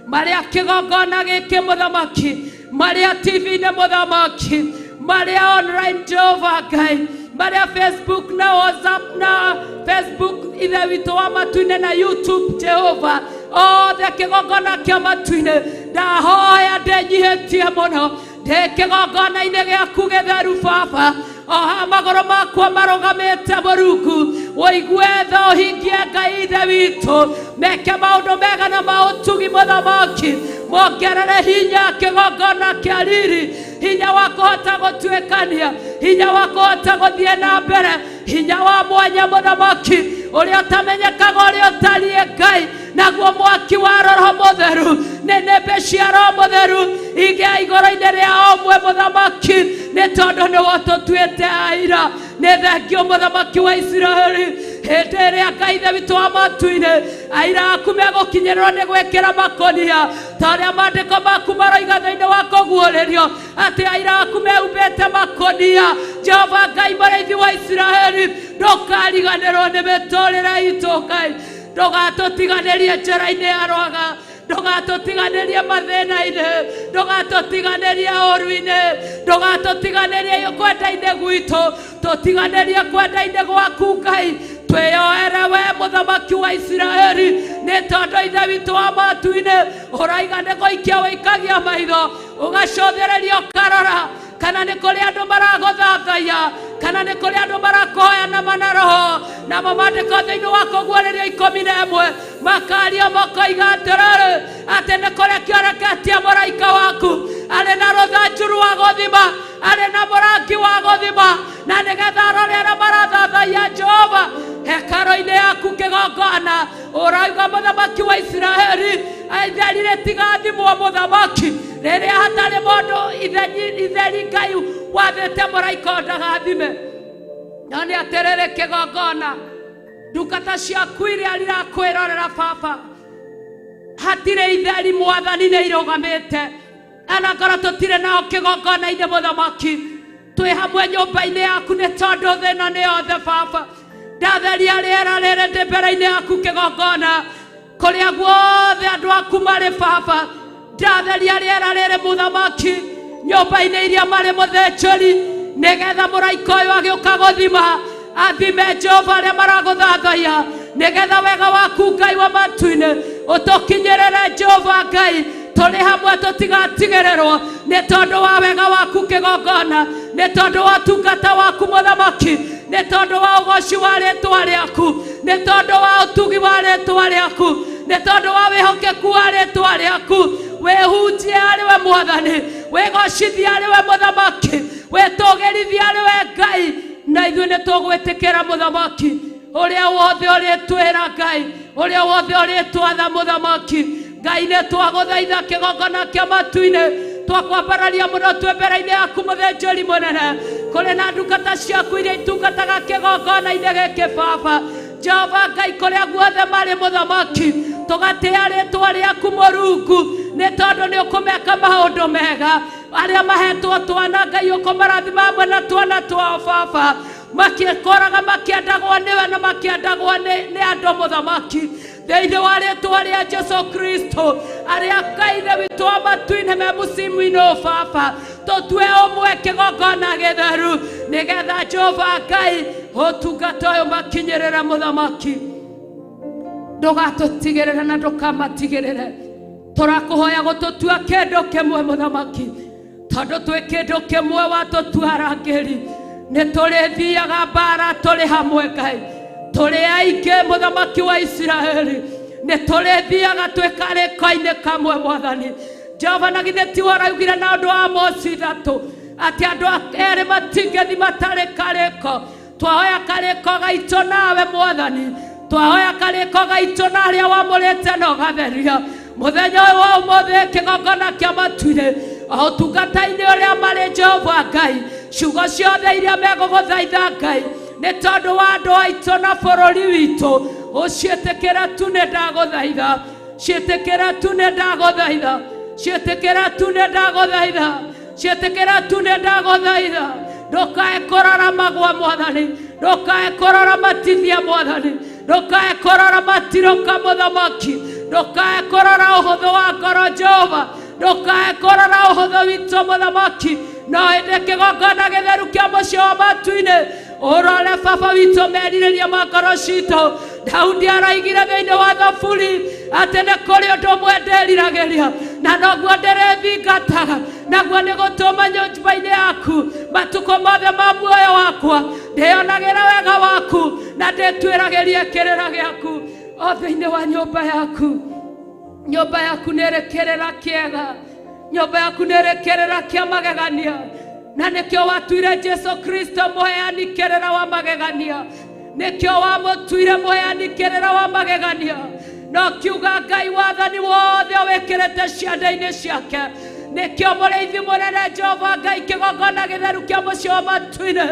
marĩa kĩgongona gĩkĩ mũthamaki, marĩa TV-inĩ mũthamaki, marĩa online Jehova Ngai, marĩa Facebook na WhatsApp na Facebook ithe witũ wa matu-inĩ na YouTube Jehova, othe kĩgongona kĩa matu-inĩ, ndahoya ndĩnyihĩtie mũno ndĩ kĩgongona-inĩ gĩaku gĩtheru Baba. Oha magũrũ makwa marũgamĩte Mũrungu, ũigue tha ũhingie Ngai ithe witũ, meke maũndũ mega na maũtugi mũthamaki, mongerere hinya kĩgongona kĩa riri, hinya wa kũhota gũtuĩkania, hinya wa kũhota gũthiĩ na mbere, hinya wa mwanya mũthamaki ũrĩa ũtamenyekaga ũrĩa ũtariĩ Ngai, naguo mwaki wa Roho Mũtheru, nĩnĩmbĩ cia Roho Mũtheru igĩa igũrũ-inĩ rĩa ũmwe mũthamaki, nĩ tondũ nĩwe ũtũtuĩte aira. Nĩ thengio mũthamaki wa Isiraeli, hĩndĩ ĩrĩa Ngai ithe witũ wa matu-inĩ aira aku megũkinyĩrĩrwo nĩ gwĩkĩra makũnia, ta ũrĩa maandĩko maku maroiga thĩinĩ wa kũguũrĩrio atĩ aira aku mehumbĩte makũnia. Jehova Ngai mũrĩithi wa Isiraeli, ndũkariganĩrwo nĩ mĩtũũrĩre itũ Ngai, ndũgatũtiganĩrie njĩra-inĩ ya rwaga, ndũgatũtiganĩrie mathĩna-inĩ, ndũgatũtiganĩrie ũru-inĩ, ndũgatũtiganĩrie kwenda-inĩ gwitũ, tũtiganĩrie kwenda-inĩ gwaku Ngai. Twĩyoere we mũthamaki wa Isiraeli, nĩ tondũ ithe witũ wa matu-inĩ ũraiga nĩ gũikia wĩikagia maitho, ũgacũthĩrĩria ũkarora kana nĩ kũrĩ andũ maragũthathaiya, kana nĩ kũrĩ andũ marakũhoya na manaroho. Namo maandĩko thĩinĩ wa kũguũrĩrio 11 makaria makoiga atĩrĩrĩ, atĩ nĩ kũrĩ kĩoreketie mũraika waku arĩ na rũthanju rwa gũthima, arĩ na mũrangi wa gũthima, na nĩgetha arore arĩa marathathaiya Jehova hekarũ-inĩ yaku kĩgongona. Ũrauga mũthamaki wa Isiraeli, itheri rĩtigathimwo mũthamaki rĩrĩa hatarĩ mũndũ itheri Ngai wathĩte mũraika ndagathime. No nĩ atĩrĩrĩ kĩgongona, ndungata ciaku iria irakwĩrorera Baba, hatirĩ itheri Mwathani nĩ irũgamĩte, ana korwo tũtirĩ nao kĩgongona-inĩ mũthamaki, twĩ hamwe nyũmba-inĩ yaku nĩ tondũ thĩna nĩ yothe Baba. Ndatheria rĩera rĩrĩ ndĩ mbere-inĩ yaku kĩgongona, kũrĩa guothe andũ aku marĩ Baba. Ndatheria rĩera rĩrĩ mũthamaki nyũmba-inĩ iria marĩ mũthĩnjĩri, nĩgetha mũraika ũyũ agĩũka gũthima athime Jehova arĩa maragũthathaiya, nĩgetha wega waku Ngai wa matu-inĩ ũtũkinyĩrĩre Jehova Ngai. Tũrĩ hamwe tũtigatigĩrĩrwo nĩ tondũ wa wega waku kĩgongona, nĩ tondũ wa ũtungata waku mũthamaki, nĩ tondũ wa ũgoci wa rĩĩtwa rĩaku, nĩ tondũ wa ũtugi wa rĩĩtwa rĩaku, nĩ tondũ wa wĩhokeku wa rĩĩtwa rĩaku. Wĩhunjie arĩ we Mwathani, wĩgocithie arĩ we mũthamaki, wĩtũgĩrithie arĩ we Ngai, na ithuĩ nĩ tũgwĩtĩkĩra mũthamaki ũrĩa wothe ũrĩtwĩra Ngai, ũrĩa wothe ũrĩtwatha mũthamaki. Ngai nĩ twagũthaitha kĩgongona kĩa matu-inĩ, twakwambararia mũno twĩ mbere-inĩ yaku mũthĩnjĩri mũnene, kũrĩ na ndungata ciaku iria itungataga kĩgongona-inĩ gĩkĩ Baba. Jehova Ngai kũrĩa guothe marĩ mũthamaki, tũgatĩĩa rĩĩtwa rĩaku Mũrungu, nĩ tondũ nĩ ũkũmeka maũndũ mega. Arĩa mahetwo twana Ngai ũkũmarathima hamwe na twana twao Baba, makĩkoraga makĩendagwo nĩwe na makĩendagwo nĩ andũ mũthamaki. thĩinĩ wa rĩĩtwa rĩa Jesũ Kristo. Arĩa Ngai witũ wa matu-inĩ me mũcimu-inĩ Baba, tũtue ũmwe kĩgongona gĩtheru nĩgetha Jehova Ngai ũtungata ũyũ makinyĩrĩre mũthamaki. Ndũgatũtigĩrĩre na ndũkamatigĩrĩre. Tũrakũhoya gũtũtua kĩndũ kĩmwe mũthamaki, tondũ twĩ kĩndũ kĩmwe watũtua arangĩri. Nĩ tũrĩthiaga mbara tũrĩ hamwe Ngai, tũrĩ aingĩ mũthamaki wa Isiraeli. Nĩ tũrĩthiaga twĩ karĩko-inĩ kamwe Mwathani. Jehova na githĩ ti waraugire na ũndũ wa Amosi 3 atĩ andũ erĩ matingĩthi matarĩ karĩko. Twahoya karĩko gaitũ nawe Mwathani, twahoya karĩko gaitũ na arĩa wamũrĩte na ũgatheria. Mũthenya ũyũ wa ũmũthĩ kĩgongona kĩa matu-inĩ, o ũtungata-inĩ ũrĩa marĩ Jehova Ngai, ciugo ciothe iria megũgũthaitha Ngai nĩ tondũ wa andũ aitũ na bũrũri witũ, ũciĩtĩkĩra tu nĩ ndagũthaitha, ciĩtĩkĩra tu nĩ ndagũthaitha, ciĩtĩkĩra tu nĩ ndagũthaitha, ciĩtĩkĩra tu nĩ ndagũthaitha. Ndũkae kũrora magwa Mwathani, ndũkae kũrora matithia Mwathani, ndũkae kũrora matirũka mũthamaki, ndũkae kũrora ũhũthũ wa ngoro Jehova, ndũkae kũrora ũhũthũ witũ mũthamaki. No hĩndĩ kĩgongona gĩtheru kĩa mũciĩ wa matu-inĩ, ũrore Baba witũ merirĩria ma ngoro citũ. Daudi araigire thĩinĩ wa Thaburi atĩ nĩ kũrĩ ũndũ ũmwe ndĩriragĩria, na noguo ndĩrĩthingataga, naguo nĩ gũtũma nyũmba-inĩ yaku matukũ mothe ma muoyo wakwa ndĩonagĩra wega waku na ndĩtuĩragĩrie kĩrĩra gĩaku. O thĩinĩ wa nyũmba yaku, nyũmba yaku nĩ ĩrĩ kĩrĩra kĩega, nyũmba yaku nĩ ĩrĩ kĩrĩra kĩa magegania, na nĩkĩo watuire Jesũ Kristo mũheani kĩrĩra wa magegania, nĩkĩo wamũtuire mũheani kĩrĩra wa magegania. No kiuga Ngai wathani wothe wĩkĩrĩte ciande-inĩ ciake, nĩkĩo mũrĩithi mũnene Jehova Ngai kĩgongona gĩtheru kĩa mũciĩ wa matu-inĩ,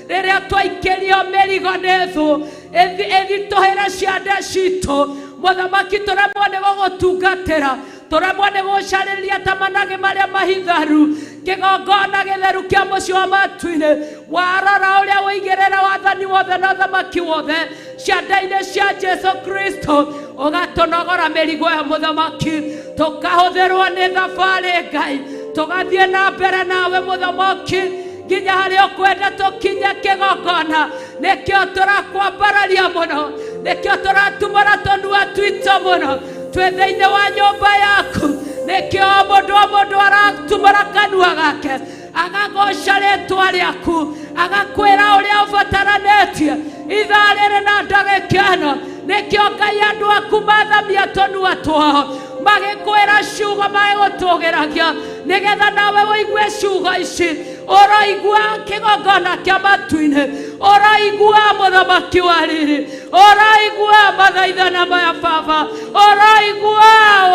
rĩrĩa twaikĩrio mĩrigo nĩ thũ ĩthitũhĩre ciande citũ, mũthamaki tũremwo nĩ gũgũtungatĩra, tũremwo nĩ gũcarĩria ta managĩ marĩa mahitharu. Kĩgongona gĩtheru kĩa mũciĩ wa matu-inĩ, warora ũrĩa ũigĩrĩra wathani wothe na ũthamaki wothe ciande-inĩ cia Jesũ Kristo, ũgatũnogora mĩrigo ya mũthamaki, tũkahũthĩrwo nĩ thabarĩ Ngai, tũgathiĩ na mbere nawe mũthamaki nginya harĩa ũkwenda tũkinye kĩgongona. Nĩkĩo tũrakwambararia mũno, nĩkĩo tũratumũra tũnua twitũ mũno twĩ thĩinĩ wa nyũmba yaku. Nĩkĩo mũndũ o mũndũ aratumũra kanua gake agagoca rĩĩtwa rĩaku, agakwĩra ũrĩa ũbataranĩtie ithaa rĩrĩ na ndagĩka ĩno. Nĩkĩo Ngai andũ aku mathamia tũnua twao magĩkwĩra ciugo magĩgũtũgĩragia, nĩgetha nawe ũigue ciugo ici. Ũroigua kĩgongona kĩa matu-inĩ, ũroigua mũthamaki wa riri, ũroigua mathaithana maya Baba, ũroigua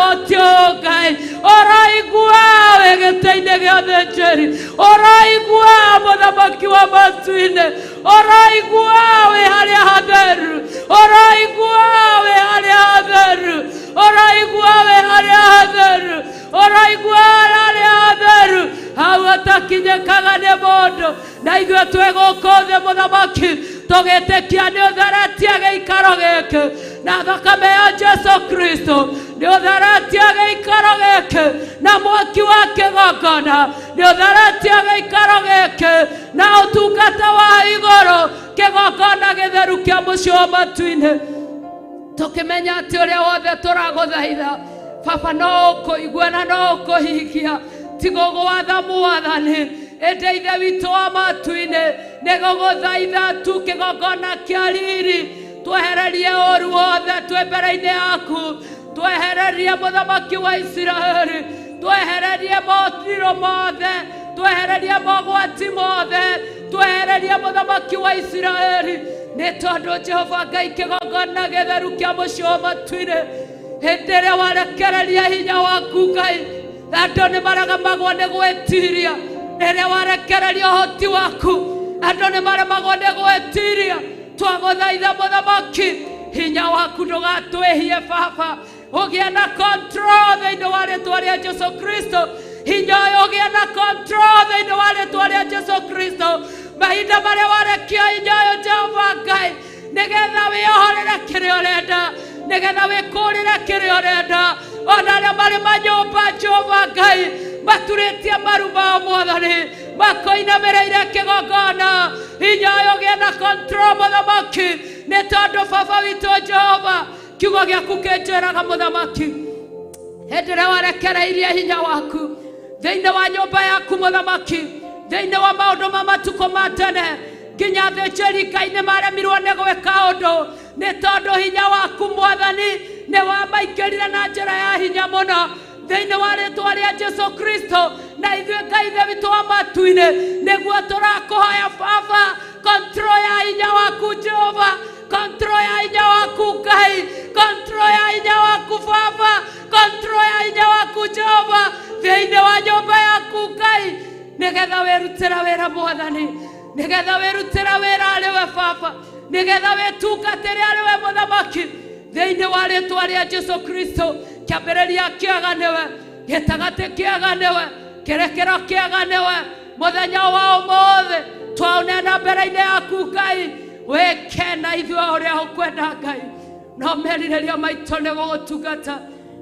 ũtio Ngai, ũroigua wĩ gĩtĩ-inĩ gĩa ũthĩnjĩri, ũroigua mũthamaki wa matu-inĩ, ũroigua wĩ harĩa hatheru, ũroigua wĩ harĩa hatheru, ũroigua wĩ harĩa hatheru, ũroigua harĩa hatheru, hau hatakinyĩkaga nĩ mũndũ. Na ithuĩ twĩ gũkũ thĩ mũthamaki, tũgĩtĩkia nĩ ũtheretie gĩikaro gĩkĩ, na thakame ya Jesũ Kristo nĩ ũtheretie gĩikaro gĩkĩ, na mwaki wa kĩgongona nĩ ũtheretie gĩikaro gĩkĩ, na ũtungata wa igũrũ kĩgongona gĩtheru kĩa mũciĩ wa matu-inĩ. Tũkĩmenya atĩ ũrĩa wothe tũragũthaitha Baba no ũkũigua na no ũkũhingia, ti gũgwatha Mwathani. Ĩndĩ Ithe witũ wa matu-inĩ nĩ gũgũthaitha tu kĩgongona kĩa riri, twehererie ũũru wothe twĩ mbere-inĩ yaku, twehererie mũthamaki wa Isiraeli, twehererie morirũ mothe, twehererie mogwati mothe, twehererie mũthamaki wa Isiraeli. Nĩ tondũ Jehova Ngai kĩgongona gĩtheru kĩa mũciĩ wa matu-inĩ, hĩndĩ ĩrĩa warekereria hinya waku Ngai, andũ nĩ maremagwo nĩ gwĩtiria. Rĩrĩa warekereria ũhoti waku, andũ nĩ maremagwo nĩ gwĩtiria. Twagũthaitha mũthamaki, hinya waku ndũgatwĩhie Baba, ũgĩe na control thĩinĩ wa rĩĩtwa rĩa Jesũ Kristo. Hinya ũyũ ũgĩe na control thĩinĩ wa rĩĩtwa rĩa Jesũ Kristo. Mahinda marĩa warekia hinya ũyũ Jehova Ngai, nĩgetha wĩohorere kĩrĩa ũrenda, nigetha wikurire kiria urenda ona aria mari manyumba Jehova Ngai maturitie maru mao Mwathani makoinamirire kigongona hinya uyu gie na control Muthamaki ni tondu baba witu Jehova kiugo giaku kinjiraga Muthamaki hindi ria warekereirie hinya waku thiini wa nyumba yaku Muthamaki thiini wa maundu ma matuko ma tene nginya thĩnjĩri Ngai nĩ maremirwo nĩ gwĩka ũndũ nĩ tondũ hinya waku Mwathani nĩ wamaingĩrire na njĩra ya hinya mũno thĩinĩ wa rĩĩtwa rĩa Jesu Kristo na ithuĩ Ngai ithe witũ wa matu-inĩ nĩguo tũrakũhoya Baba control ya hinya waku Jehova control ya hinya waku Ngai control ya hinya waku Baba control ya hinya waku Jehova thĩinĩ wa nyũmba yaku Ngai nĩgetha wĩrutĩra wĩra Mwathani nigetha wirutira wira ariwe Baba nigetha witungatire ariwe Muthamaki thiini wa rĩĩtwa rĩa Jesu Kristo kĩambĩrĩria kĩega nĩwe gĩtagatĩ kĩega nĩwe kĩrekero kĩega nĩwe mũthenya wa ũmũthĩ twaunena mbere-inĩ yaku Ngai wĩke na ithuĩ ũrĩa ũkwenda Ngai no merirĩria maitũ nĩ gũgũtungata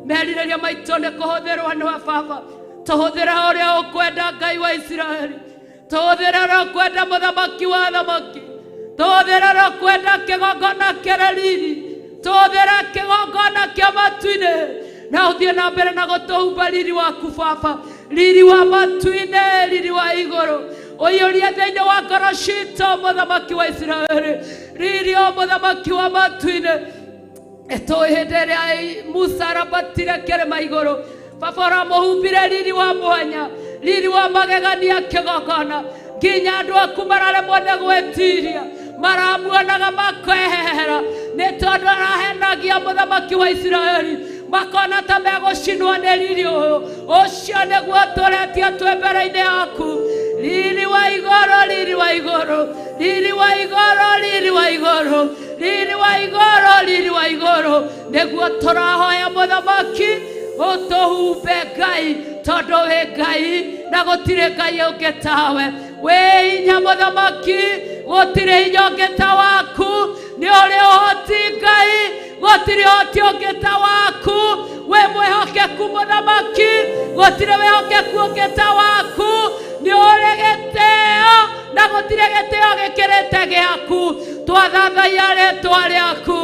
merirĩria maitũ nĩ kũhũthĩrwo nĩwe Baba tũhũthĩra ũrĩa ũkwenda Ngai wa Isiraeli tũhũthĩra ũrĩa ũkwenda Mũthamaki wa athamaki tũhũthĩra ũrĩa ũkwenda kĩgongona kĩrĩ riri tũhũthĩra kĩgongona kĩa matu-inĩ na ũthiĩ na mbere na gũtũhumba riri waku Baba riri wa matu-inĩ riri wa igũrũ ũiyũrie thĩinĩ wa ngoro citũ Mũthamaki wa Isiraeli riri o Mũthamaki wa matu-inĩ tũĩ hĩndĩ ĩrĩa Musa arabatire kĩrĩma igũrũ Baba ũramũhumbire riri wa mwanya riri wa magegania kĩgongona nginya andũ aku mararemwo nĩ gwĩtiria maramuonaga makehera nĩ tondũ arahenagia Mũthamaki wa Isiraeli makona ta megũcinwo nĩ riri ũyũ ũcio nĩguo tũretie twĩ mbere-inĩ yaku riri wa igũrũ riri wa igũrũ riri wa igũrũ riri wa igũrũ riri wa igũrũ riri wa igũrũ nĩguo tũrahoya Mũthamaki ũtũhumbe Ngai tondu wĩ Ngai na gũtirĩ Ngai ũngĩ tawe wĩ hinya Mũthamaki gũtirĩ hinya ũngĩ ta waku nĩ ũrĩ ũhoti Ngai gũtirĩ ũhoti ũngĩ ta waku wĩ mwĩhokeku Mũthamaki gũtirĩ wĩhokeku ũngĩ ta waku nĩ ũrĩ gĩtĩo na gũtirĩ gĩtĩo gĩkĩrĩte gĩaku twathathaia rĩĩtwa rĩaku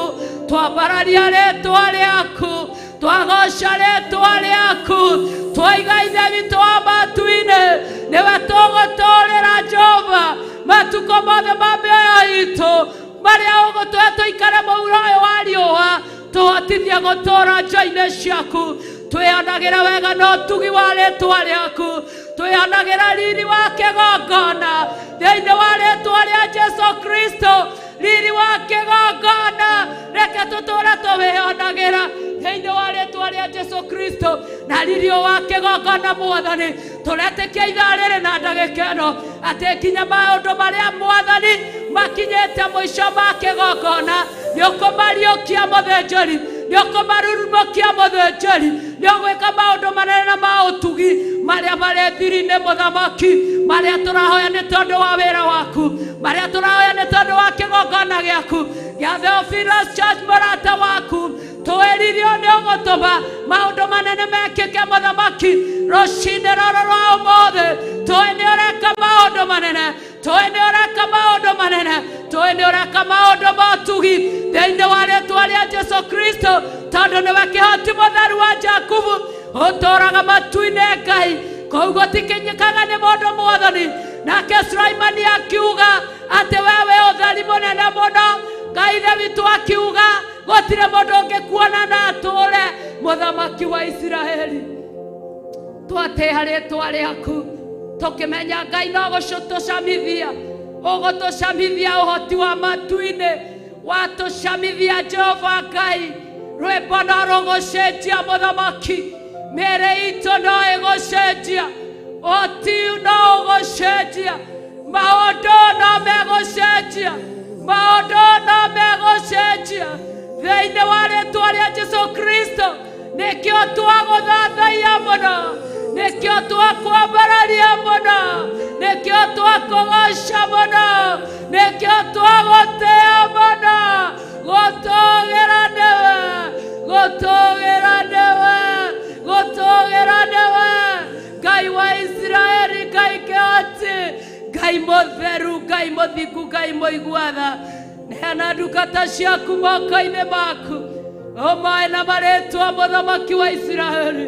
twambararia rĩĩtwa rĩaku twagoca rĩĩtwa rĩaku twaiga ithe witũ wa matu-inĩ nĩwe tũgũtũũrĩra Jehova matukũ mothe ma mĩoyo itũ marĩa ũgũtũhe tũikare mũhuro ũyũ wa riũa tũhotithie gũtũũra njĩra-inĩ ciaku twĩonagĩra wega na ũtugi wa rĩĩtwa rĩaku twĩonagĩra riri wa kĩgongona thĩinĩ wa rĩĩtwa rĩa Jesu Kristo riri wa kĩgongona reke tũtũũre tũwĩonagĩra thĩinĩ wa rĩĩtwa rĩa Jesu Kristo na riri wa kĩgongona Mwathani tũretĩkia ithaa rĩrĩ na ndagĩka ĩno atĩ nginya maũndũ marĩa Mwathani makinyĩte mũico ma kĩgongona nĩ ũkũmariũkia mũthĩnjĩri nĩ ũkũmarurumũkia mũthĩnjĩri nĩ ũgwĩka maũndũ manene na ma ũtugi marĩa marĩ thiri-inĩ Mũthamaki marĩa tũrahoya nĩ tondũ wa wĩra waku marĩa tũrahoya nĩ tondũ wa kĩgongona gĩaku gĩa Theophilus Church mũrata waku twĩririo nĩ ũgũtũma maũndũ manene mekĩke Mũthamaki rũcinĩ rũrũ rwa ũmũthĩ tũĩ nĩ ũreka maũndũ manene tũĩ nĩ ũreka maũndũ manene tũĩ nĩ ũreka maũndũ ma ũtugi thĩinĩ wa rĩĩtwa rĩa Jesu Kristo tondũ nĩwe kĩhoti mũtheru wa Jakubu ũtũũraga matu-inĩ Ngai kũu gũtikinyĩkaga nĩ mũndũ Mwathani nake Sulaimani akiuga atĩ we wĩ ũtheri mũnene mũno Ngai ithe witũ akiuga gũtirĩ mũndũ ũngĩkuona na atũũre Mũthamaki wa Isiraeli twatĩĩa rĩĩtwa rĩaku tũkĩmenya Ngai no gũtũcamithia ũgũtũcamithia ũhoti wa matu-inĩ watũcamithia Jehova Ngai rwĩmbo no rũgũcenjia Mũthamaki mĩĩrĩ itũ no ĩgũcenjia ũhoti no ũgũcenjia maũndũ no megũcenjia maũndũ no megũcenjia thĩinĩ wa rĩĩtwa rĩa Jesu Kristo nĩkĩo twagũthathaiya mũno nĩkĩo twakwambararia mũno nĩkĩo twakũgoca mũno nĩkĩo twagũtĩĩa mũno gũtũũgĩra nĩwe gotogera newe Ngai wa Israeli Ngai keoti Ngai mutheru Ngai muthingu Ngai muiguatha neana ndungata ciaku moko-inĩ maku o maĩ na marĩtwa mũthamaki wa Israeli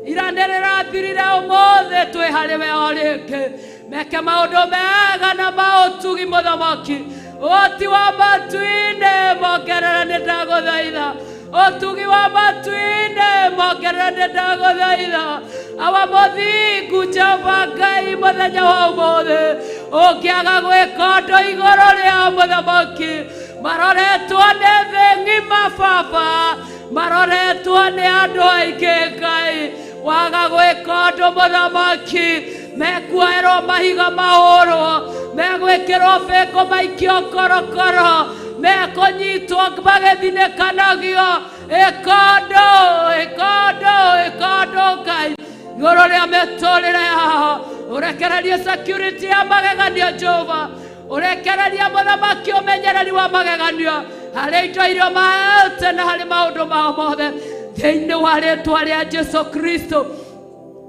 irande rĩrathirire ũmũthĩ twĩ harĩ we o rĩngĩ meke maũndũ mega na maũtugi mũthamaki ũhoti wa matu-inĩ mongerere nĩ ndagũthaitha ũtugi wa matu-inĩ mongerere nĩ ndagũthaitha awa mũthingu Jehova Ngai mũthenya wa ũmũthĩ ũngĩaga gwĩka ũndũ igũrũ rĩa mũthamaki maroretwo nĩ thĩ ng'ima baba maroretwo nĩ andũ aingĩ Ngai waga gwĩka ũndũ mũthamaki mekuoerwo mahiga mahũrwo megwĩkĩrwo bĩngũ maikio korokoro mekũnyitwo magĩthinĩkanagio ĩka ũndũ Ngai igũrũ rĩa mĩtũrĩre yao ũrekererie security ya magegania Jehova ũrekererie mũthamaki ũmenyereri wa magegania harĩ indo iria maete na harĩ maũndũ mao mothe thĩinĩ wa rĩĩtwa rĩa Jesu Kristo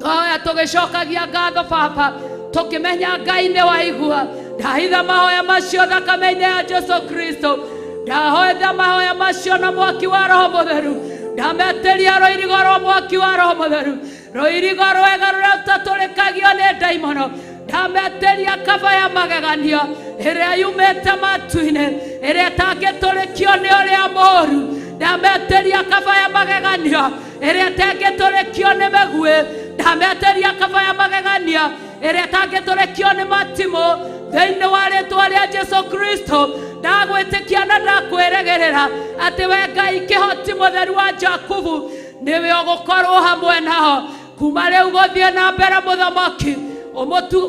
oya tũgĩcokagia ngatho baba tũkĩmenya Ngai nĩ waigua ndahitha mahoya macio thakame-inĩ ya Jesu Kristo ndahoya mahoya macio na mwaki wa Roho Mũtheru ndametĩria rũirigo rwa mwaki wa Roho Mũtheru rũirigo rwega rũrĩa rũtatũrĩkagio nĩ ndaimono ndametĩria kaba ya magegania ĩrĩa yumĩte matu-inĩ ĩrĩa ĩtangĩtũrĩkio nĩ ũrĩa mũũru ndametĩria kaba ya magegania ĩrĩa ĩtangĩtũrĩkio nĩ mĩguĩ ndametĩria kaba ya magegania ĩrĩa ĩtangĩtũrĩkio nĩ matimũ thĩinĩ wa rĩĩtwa rĩa Jesu Kristo ndagwĩtĩkia na ndakwĩrĩgĩrĩra atĩ we Ngai kĩhoti mũtheru wa Jakubu nĩwe ũgũkorwo hamwe nao kuma rĩu gũthiĩ na mbere mũthamaki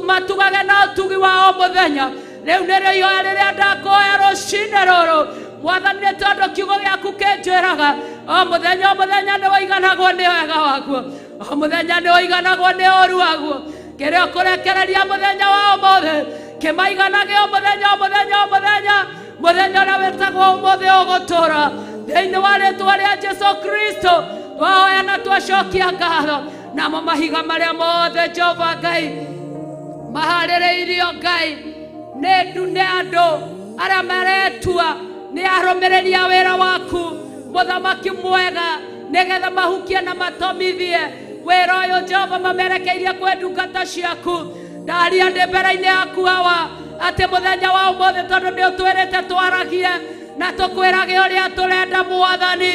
matugage na ũtugi wa o mũthenya rĩu nĩrĩo ihoya rĩrĩa ndakuhoya rũcinĩ rũrũ Mwathani nĩ tondũ kiugo gĩaku kĩnjĩraga o mũthenya nĩ waiganagwo nĩ wega waguo o mũthenya nĩ waiganagwo nĩ ũũru waguo kĩrĩa ũkũrekereria mũthenya wa ũmũthĩ kĩmaiganage o mũthenya mũthenya ũrĩa wĩtagwo ũmũthĩ ũgũtũũra thĩinĩ wa rĩĩtwa rĩa Jesu Kristo twahoya na twacokia ngatho namo mahiga marĩa mothe Jehova Ngai maharĩrĩirio Ngai nĩ andũ arĩa maretua nĩ arũmĩrĩri a wĩra waku mũthamaki mwega nĩgetha mahukie na matomithie wĩra ũyũ Jehova mamerekeirie kwĩ ndungata ciaku ndaria ndĩ mbere-inĩ yaku hawa atĩ mũthenya wa ũmũthĩ tondũ nĩ ũtwĩrĩte twaragie na tũkwĩrage ũrĩa tũrenda Mwathani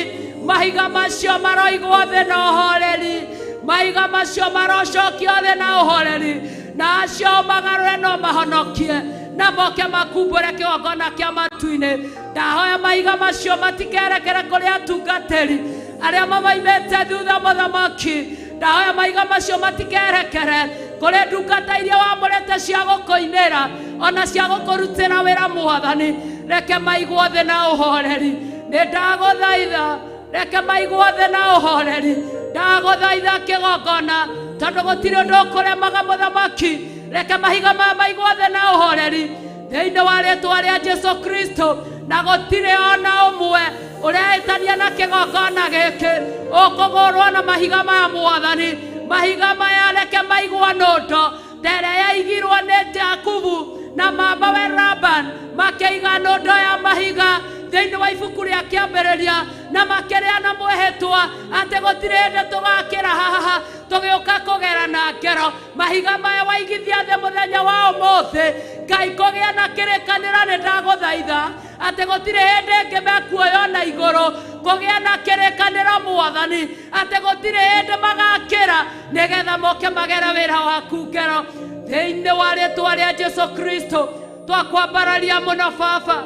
mahiga macio maroigwo thĩ na ũhoreri mahiga macio marocokio thĩ na ũhoreri na acio magarũre no mahonokie na moke makumbũre kĩgongona kĩa matu-inĩ ndahoya mahiga macio matikerekere kũrĩ atungatĩri arĩa mamoimĩte thutha mũthamaki ndahoya mahiga macio matikerekere kũrĩ ndungata iria wamũrĩte cia gũkũinĩra ona cia gũkũrutĩra wĩra Mwathani reke maigwo thĩ na ũhoreri nĩ ndagũthaitha reke maigwo thĩ na ũhoreri ndagũthaitha kĩgongona tondũ gũtirĩ ũndũ ũkũremaga mũthamaki reke mahiga maya maigwo thĩ na ũhoreri thĩinĩ wa rĩĩtwa rĩa Jesu Kristo na gũtirĩ ona ũmwe ũreĩtania na kĩgongona gĩkĩ ũkũgũrwo na mahiga maya Mwathani mahiga maya reke maigwo nũndo ta ĩrĩa yaigirwo nĩ Jakubu na mamawe Laban makĩiga nũndo ya mahiga thĩinĩ wa ibuku rĩa kĩambĩrĩria na makĩrĩana mwĩhĩtwa atĩ gũtirĩ hĩndĩ tũgakĩra haha tũgĩũka kũgera na ngero mahiga maya waigithia thĩ mũthenya wa ũmũthĩ Ngai kũgĩa na kĩrĩkanĩro nĩ ndagũthaitha atĩ gũtirĩ hĩndĩ ĩngĩ mekuoywo na igũrũ kũgĩa na kĩrĩkanĩro Mwathani atĩ gũtirĩ hĩndĩ magakĩra nĩgetha moke magere wĩra waku ngero thĩinĩ wa rĩĩtwa rĩa Jesu Kristo twakwambararia mũno baba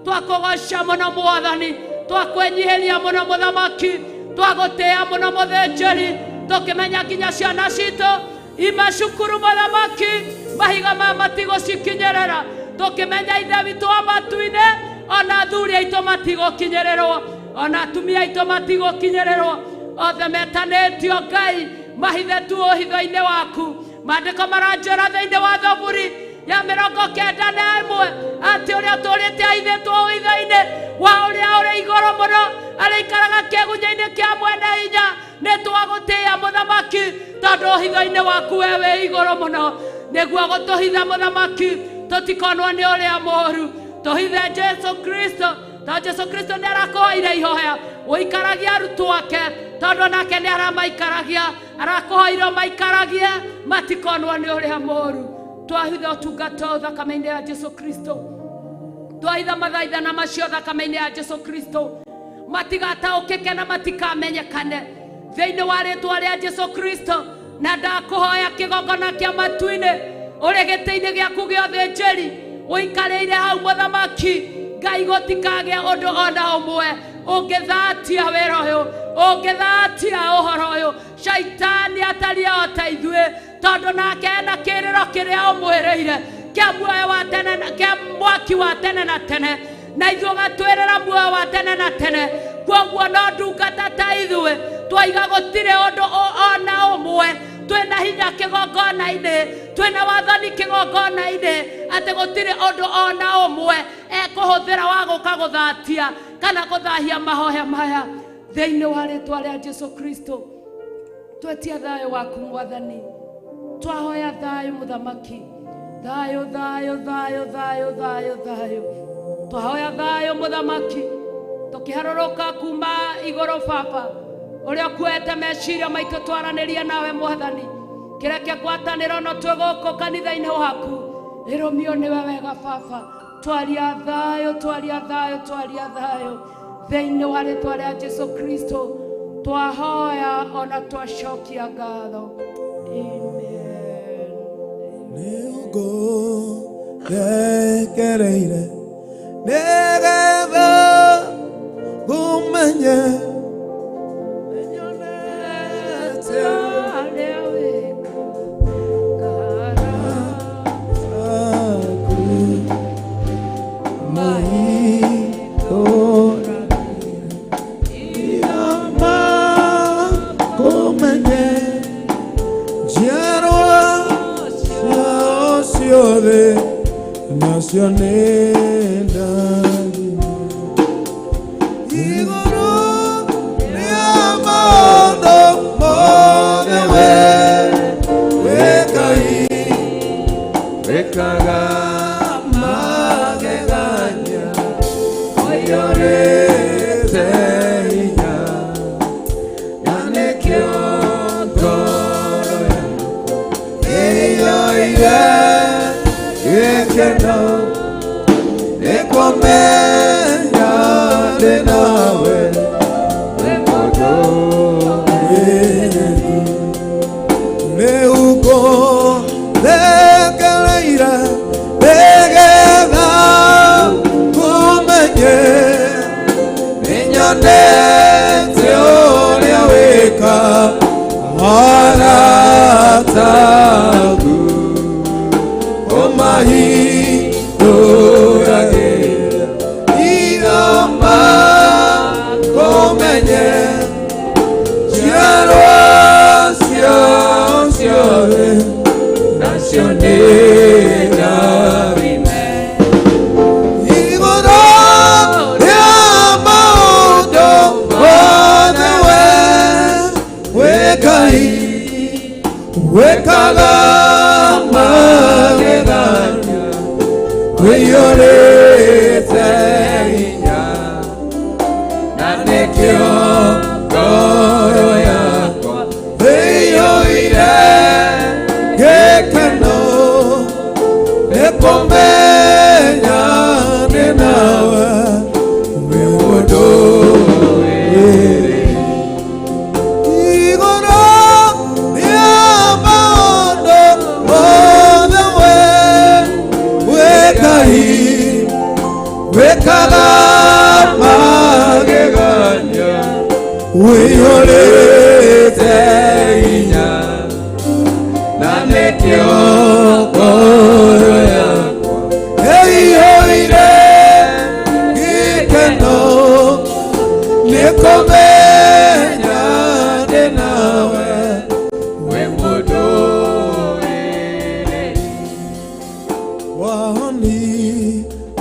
twakũgoca mũno Mwathani twakwĩnyihĩria mũno mũthamaki twagũtĩĩa mũno mũthĩnjĩri tũkĩmenya nginya ciana citũ imacukuru mũthamaki mahiga maya matigũcikinyĩrĩra tũkĩmenya ithe witũ wa matu-inĩ ona athuri aitũ matigũkinyĩrĩrwo ona atumia aitũ matigũkinyĩrĩrwo othe metanĩtio Ngai mahithetwo ũhitho-inĩ waku maandĩko maranjĩra thĩinĩ wa Zaburi ya 91 atĩ ũrĩa tũrĩte ahithĩtwo ũhitho-inĩ wa ũrĩa ũrĩ igũrũ mũno arĩikaraga kĩgunyĩ-inĩ kĩa mwene hinya nĩ twagũtĩĩa mũthamaki tondũ hitho-inĩ waku we wĩ igũrũ mũno nĩguo gũtũhitha mũthamaki tũtikonwo nĩ ũrĩa mũũru tũhithe Jesu Kristo tondũ Jesu Kristo nĩ arakũhoire ihoya ũikaragia arutwo ake tondũ nake nĩ aramaikaragia arakũhoire maikaragie matikonwo nĩ ũrĩa mũũru twahitha ũtungata thakame-inĩ ya Jesu Kristo twahitha mathaithana macio thakame-inĩ ya Jesu Kristo matigataũkĩke na matikamenyekane thĩinĩ wa rĩĩtwa rĩa Jesu Kristo na ndakũhoya kĩgongona kĩa matu-inĩ ũrĩ gĩtĩ-inĩ gĩaku gĩa ũthĩnjĩri ũikarĩire hau mũthamaki Ngai gũtikagĩa ũndũ ona ũmwe ũngĩthatia wĩra ũyũ ũngĩthatia ũhoro ũyũ shaitani ataria ota ithuĩ tondũ nake ena kĩrĩro kĩrĩa ũmwĩrĩire kĩa muoyo wa tene kĩa mwaki wa tene na tene na ithuĩ ũgatwĩrĩra muoyo wa tene na tene kwoguo no ndungata ta ithuĩ twaiga gũtirĩ ũndũ ona ũmwe twĩna hinya kĩgongona-inĩ twĩna wathani kĩgongona-inĩ atĩ gũtirĩ ũndũ ona ũmwe ekũhũthĩra wa gũka gũthatia kana gũthahia mahoya maya thĩinĩ wa rĩĩtwa rĩa Jesu Kristo twetia thayũ waku mwathani twahoya thayũ mũthamaki thayũ thayũ thayũ thayũ thayũ thayũ twahoya thayũ mũthamaki tũkĩharũrũka kuma igũrũ baba ũrĩa kuete meciria maitũ twaranĩrie nawe mwathani kĩreke ngwatanĩro no twĩ gũkũ kanitha-inĩ waku ĩrũmio nĩwe wega baba twaria thayũ twaria thayũ twaria thayũ thĩinĩ wa rĩĩtwa rĩa Jesu Kristo twahoya ona twacokia ngatho amen nĩũngũ thekereire nĩgetha ngũmenye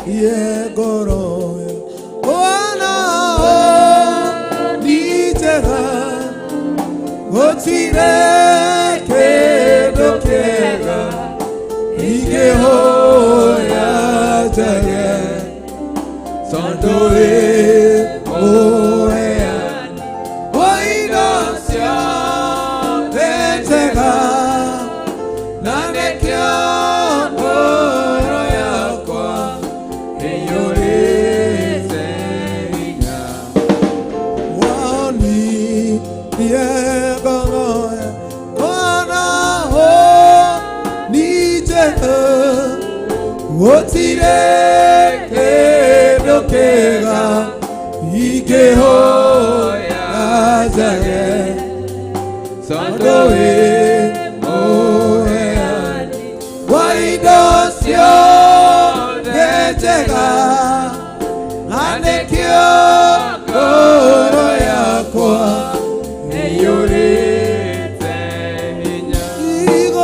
Ye goro, oh no, kĩndũ ingĩhoya njage tondũ wĩ mũheani wa indo ciothe njega na nĩkĩo ngoro yakwa ĩiyũrĩte hinya wonirie ngoro gũtirĩ kĩndũ kĩega ingĩhoya njage tondũ wĩ mũheani wa indo ciothe njega na nĩkĩo ngoro yakwa ĩiyũrĩte hinya igũrũ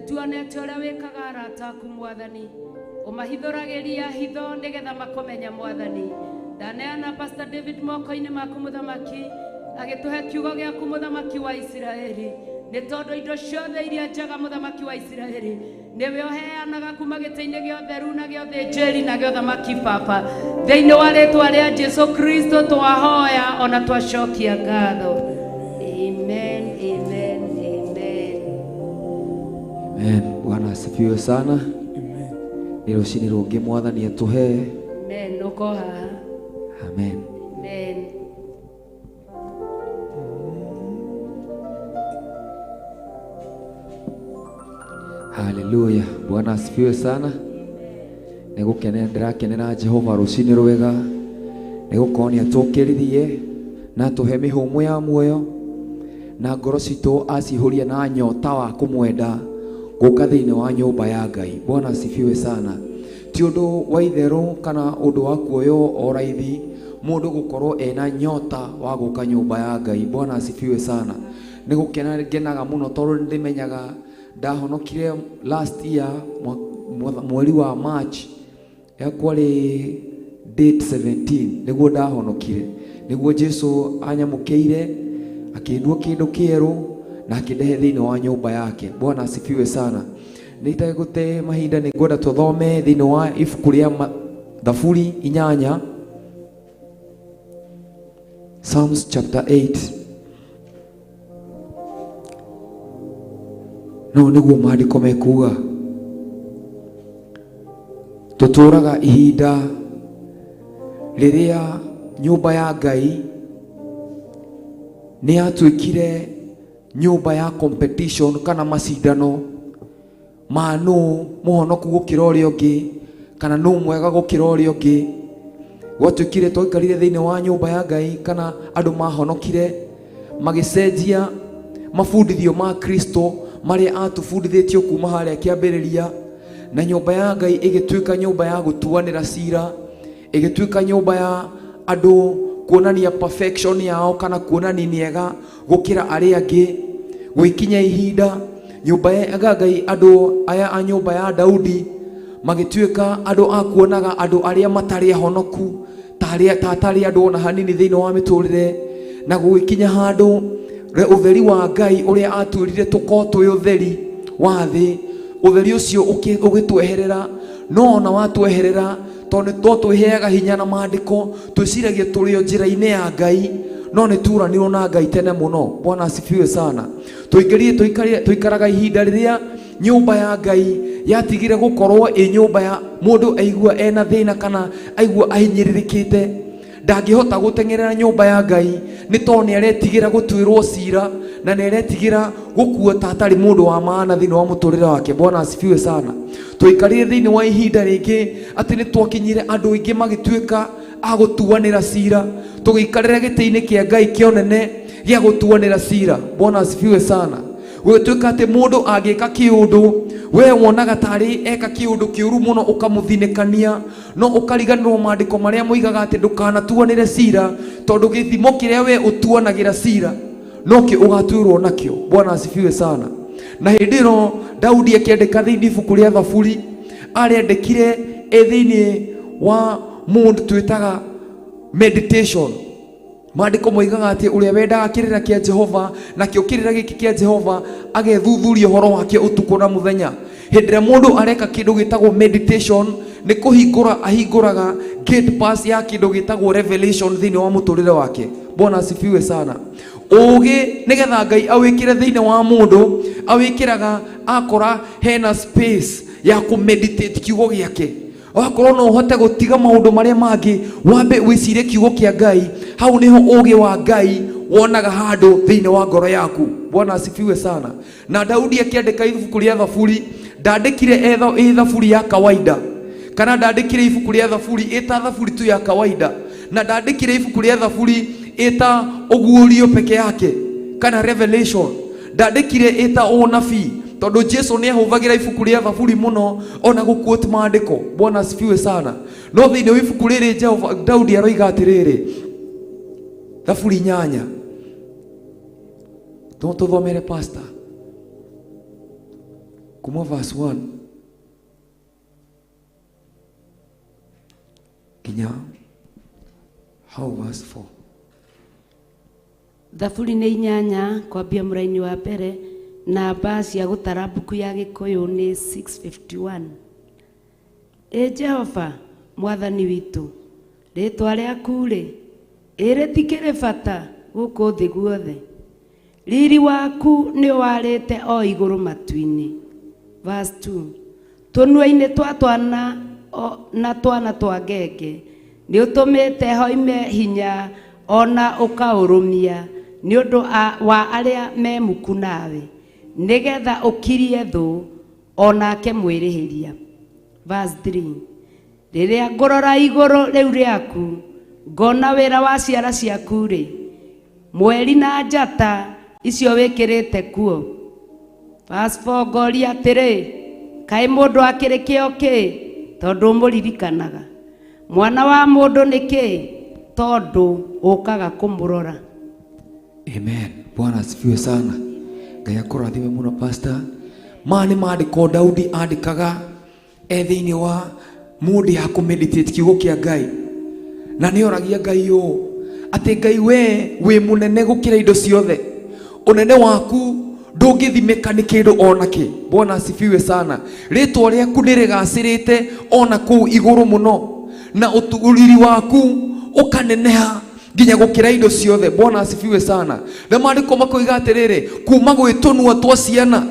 tuonete ũrĩa wĩkaga arata aku Mwathani, ũmahithũragĩria hitho nĩgetha makomenya Mwathani. Ndaneana Pastor David moko-inĩ maku Mũthamaki, agĩtũhe kiugo gĩaku Mũthamaki wa Isiraeli, nĩ tondũ indo ciothe iria njega mũthamaki wa Isiraeli nĩwe ũheanaga kuma gĩtĩ-inĩ gĩa ũtheru na gĩa ũthĩnjĩri na gĩa ũthamaki Baba, thĩinĩ wa rĩĩtwa rĩa Jesu Kristo twahoya ona twacokia ngatho. Amen, amen, amen. Amen. Bwana asifiwe sana. Ni rũciinĩ rũngĩ Mwathani atũhe. Amen. Uko haha. Amen. Amen. Haleluya. Bwana asifiwe sana. Ndĩrakenera Jehova rũciinĩ rwega nĩgũkorwo nĩatũkĩrithie na atũhe mĩhũmũ ya muoyo na ngoro citũ acihũria na nyota wa kũmwenda gũka thĩinĩ wa nyũmba ya Ngai. Bwana asifiwe sana. Ti ũndũ wa itherũ kana ũndũ wa kuoyo o raithi mũndũ gũkorwo ena nyota wa gũka nyũmba ya Ngai. Bwana asifiwe sana. Nĩgũkenaga mũno tondũ ndĩmenyaga ndahonokire last year mweri wa March yakwarĩ date 17 nĩguo ndahonokire, nĩguo Jesu anyamũkĩire akĩndua kĩndũ kĩerũ na akĩndehe thĩinĩ wa nyũmba yake. Bwana asifiwe sana. Nĩitagũte mahinda nĩngwenda tũthome thĩinĩ wa ibuku rĩa Thaburi 8, Psalms chapter 8. No nĩguo maandĩko mekuga tũtũraga ihinda rĩrĩa nyũmba ya Ngai nĩ yatuĩkire nyũmba ya competition kana macindano ma nũ mũhonoku gũkĩra ũrĩa ũngĩ kana nũ mwega gũkĩra ũrĩa ũngĩ. Gwatuĩkire twaikarire thĩinĩ wa nyũmba ya Ngai kana andũ mahonokire magĩcenjia mabundithio ma Kristo marĩa atũbundithĩtio kuma harĩa kĩambĩrĩria, na nyũmba ya Ngai ĩgĩtuĩka nyũmba ya gũtuanĩra cira, ĩgĩtuĩka nyũmba ya andũ kuonania perfection yao kana kuonania niega gũkĩra arĩa angĩ. Gwĩkinya ihinda nyũmba ya Ngai andũ aya a nyũmba ya Daudi magĩtuĩka andũ a kuonaga andũ arĩa matarĩ ahonoku tatarĩ andũ ona hanini thĩinĩ wa mĩtũrĩre, na gũgĩkinya handũ ũtheri wa Ngai ũrĩa atwĩrire tũkorwo twĩ ũtheri wa thĩ, ũtheri ũcio ũgĩtweherera. No ona watweherera tondũ twĩheaga hinya na maandĩko twĩciragia tũrĩ o njĩra-inĩ ya Ngai, no nĩ turanirwo na Ngai tene mũno. Bwana asifiwe sana. Tũikaraga ihinda rĩrĩa nyũmba ya Ngai yatigire gũkorwo ĩ nyũmba ya mũndũ aigua ena thĩna kana aigua ahinyĩrĩrĩkĩte ndangĩhota gũteng'erera nyũmba ya Ngai, nĩ tondũ nĩ aretigĩra gũtuĩrwo cira na nĩ aretigĩra gũkuo ta atarĩ mũndũ wa maana thĩinĩ wa mũtũrĩre wake. Bwana asifiwe sana. Tũikarire thĩinĩ wa ihinda rĩngĩ atĩ nĩ twakinyire andũ aingĩ magĩtuĩka a gũtuanĩra cira, tũgĩikarĩra gĩtĩ-inĩ kĩa Ngai kĩonene gĩa gũtuanĩra cira. Bwana asifiwe sana. Gũtuĩka atĩ mũndũ angĩka kĩũndũ we wonaga tarĩ eka kĩũndũ kĩũru mũno ũkamũthinĩkania, no ũkariganĩrwo maandĩko marĩa moigaga atĩ ndũkanatuanĩre cira tondũ gĩthimo kĩrĩa we ũtuanagĩra cira no kĩ ũgatuĩrwo nakĩo. Bwana asifiwe sana. Na hĩndĩ ĩno Daudi akĩandĩka thĩinĩ ibuku rĩa Thaburi arĩandĩkire thĩinĩ wa mũndũ twĩtaga meditation. Maandĩko moigaga atĩ ũrĩa wendaga kĩrĩra kĩa Jehova na kĩo kĩrĩra gĩkĩ kĩa Jehova agethuthuria ũhoro wake ũtukũ na mũthenya. Hĩndĩ ĩrĩa mũndũ areka kĩndũ gĩtagwo meditation nĩ kũhingũra ahingũraga gate pass ya kĩndũ gĩtagwo revelation thĩinĩ wa mũtũrĩre wake. Bwana asifiwe sana. Ũgĩ nĩgetha Ngai awĩkĩre thĩinĩ wa mũndũ awĩkĩraga akora hena space ya kũmeditate kiugo gĩake. Wakorwo no ũhote gũtiga maũndũ marĩa mangĩ wambe wĩcire kiugo kĩa Ngai, hau niho ũgĩ wa Ngai wonaga handũ thĩinĩ wa ngoro yaku. Bwana asifiwe sana. Na Daudi akĩandĩka ibuku rĩa Thaburi ndandĩkire thaburi ya kawaida kana ndandĩkire ibuku rĩa Thaburi ĩta thaburi tu ya kawaida, na ndandĩkire ibuku rĩa Thaburi ĩta ũguũrio peke yake kana revelation, ndandĩkire ĩta ũnabii tondũ Jesu nĩ ahũthagĩra ibuku rĩa Thaburi mũno ona gũquote maandĩko. Bwana asifiwe sana. No thĩinĩ wa ibuku rĩrĩ Daudi aroiga atĩrĩrĩ, Thaburi 8 tũthomere pastor kuma verse 1 kinya hau verse 4. Thaburi nĩ 8 kwambia mũraini wa mbere namba cia gũtara mbuku ya Gĩkũyũ nĩ 651. Jehova mwathani witũ, rĩtwa rĩaku rĩ rĩtikĩrĩ bata gũkũ thĩ guothe, riri waku nĩ warĩte o igũrũ matu-inĩ. Verse 2, tũnua-inĩ twa twana na twana twa ngenge nĩ ũtũmĩte hoime hinya ona ũkaũrũmia nĩ ũndũ wa arĩa me muku nawe, nĩgetha ũkirie thũ onake mwĩrĩhĩria. Verse 3, rĩrĩa ngũrora igũrũ rĩu rĩaku ngona wĩra wa ciara ciaku rĩ, mweri na njata icio wĩkĩrĩte kuo. Verse 4, ngoria atĩrĩ, kaĩ mũndũ akĩrĩ kĩo kĩ tondũ mũririkanaga, mwana wa mũndũ nĩ kĩ tondũ ũkaga kũmũrora. Amen. Bwana asifiwe sana. Ngai akũrathime mũno pastor. Mani maandĩko Daudi andĩkaga thĩinĩ wa mũndũ ya kũmeditate kiugo kĩa Ngai, na nĩ oragia Ngai ũũ atĩ Ngai we wĩ mũnene gũkĩra indo ciothe, ũnene waku ndũngĩthimĩka nĩ kĩndũ ona kĩ. Bwana asifiwe sana. Rĩtwa rĩaku nĩ rĩgacĩrĩte ona kũu igũrũ mũno, na ũtuguriri waku ũkaneneha nginya gũkĩra indo ciothe. Bwana asifiwe sana. Na maandĩko makoiga atĩrĩrĩ, kuma gwĩ tũnua twa ciana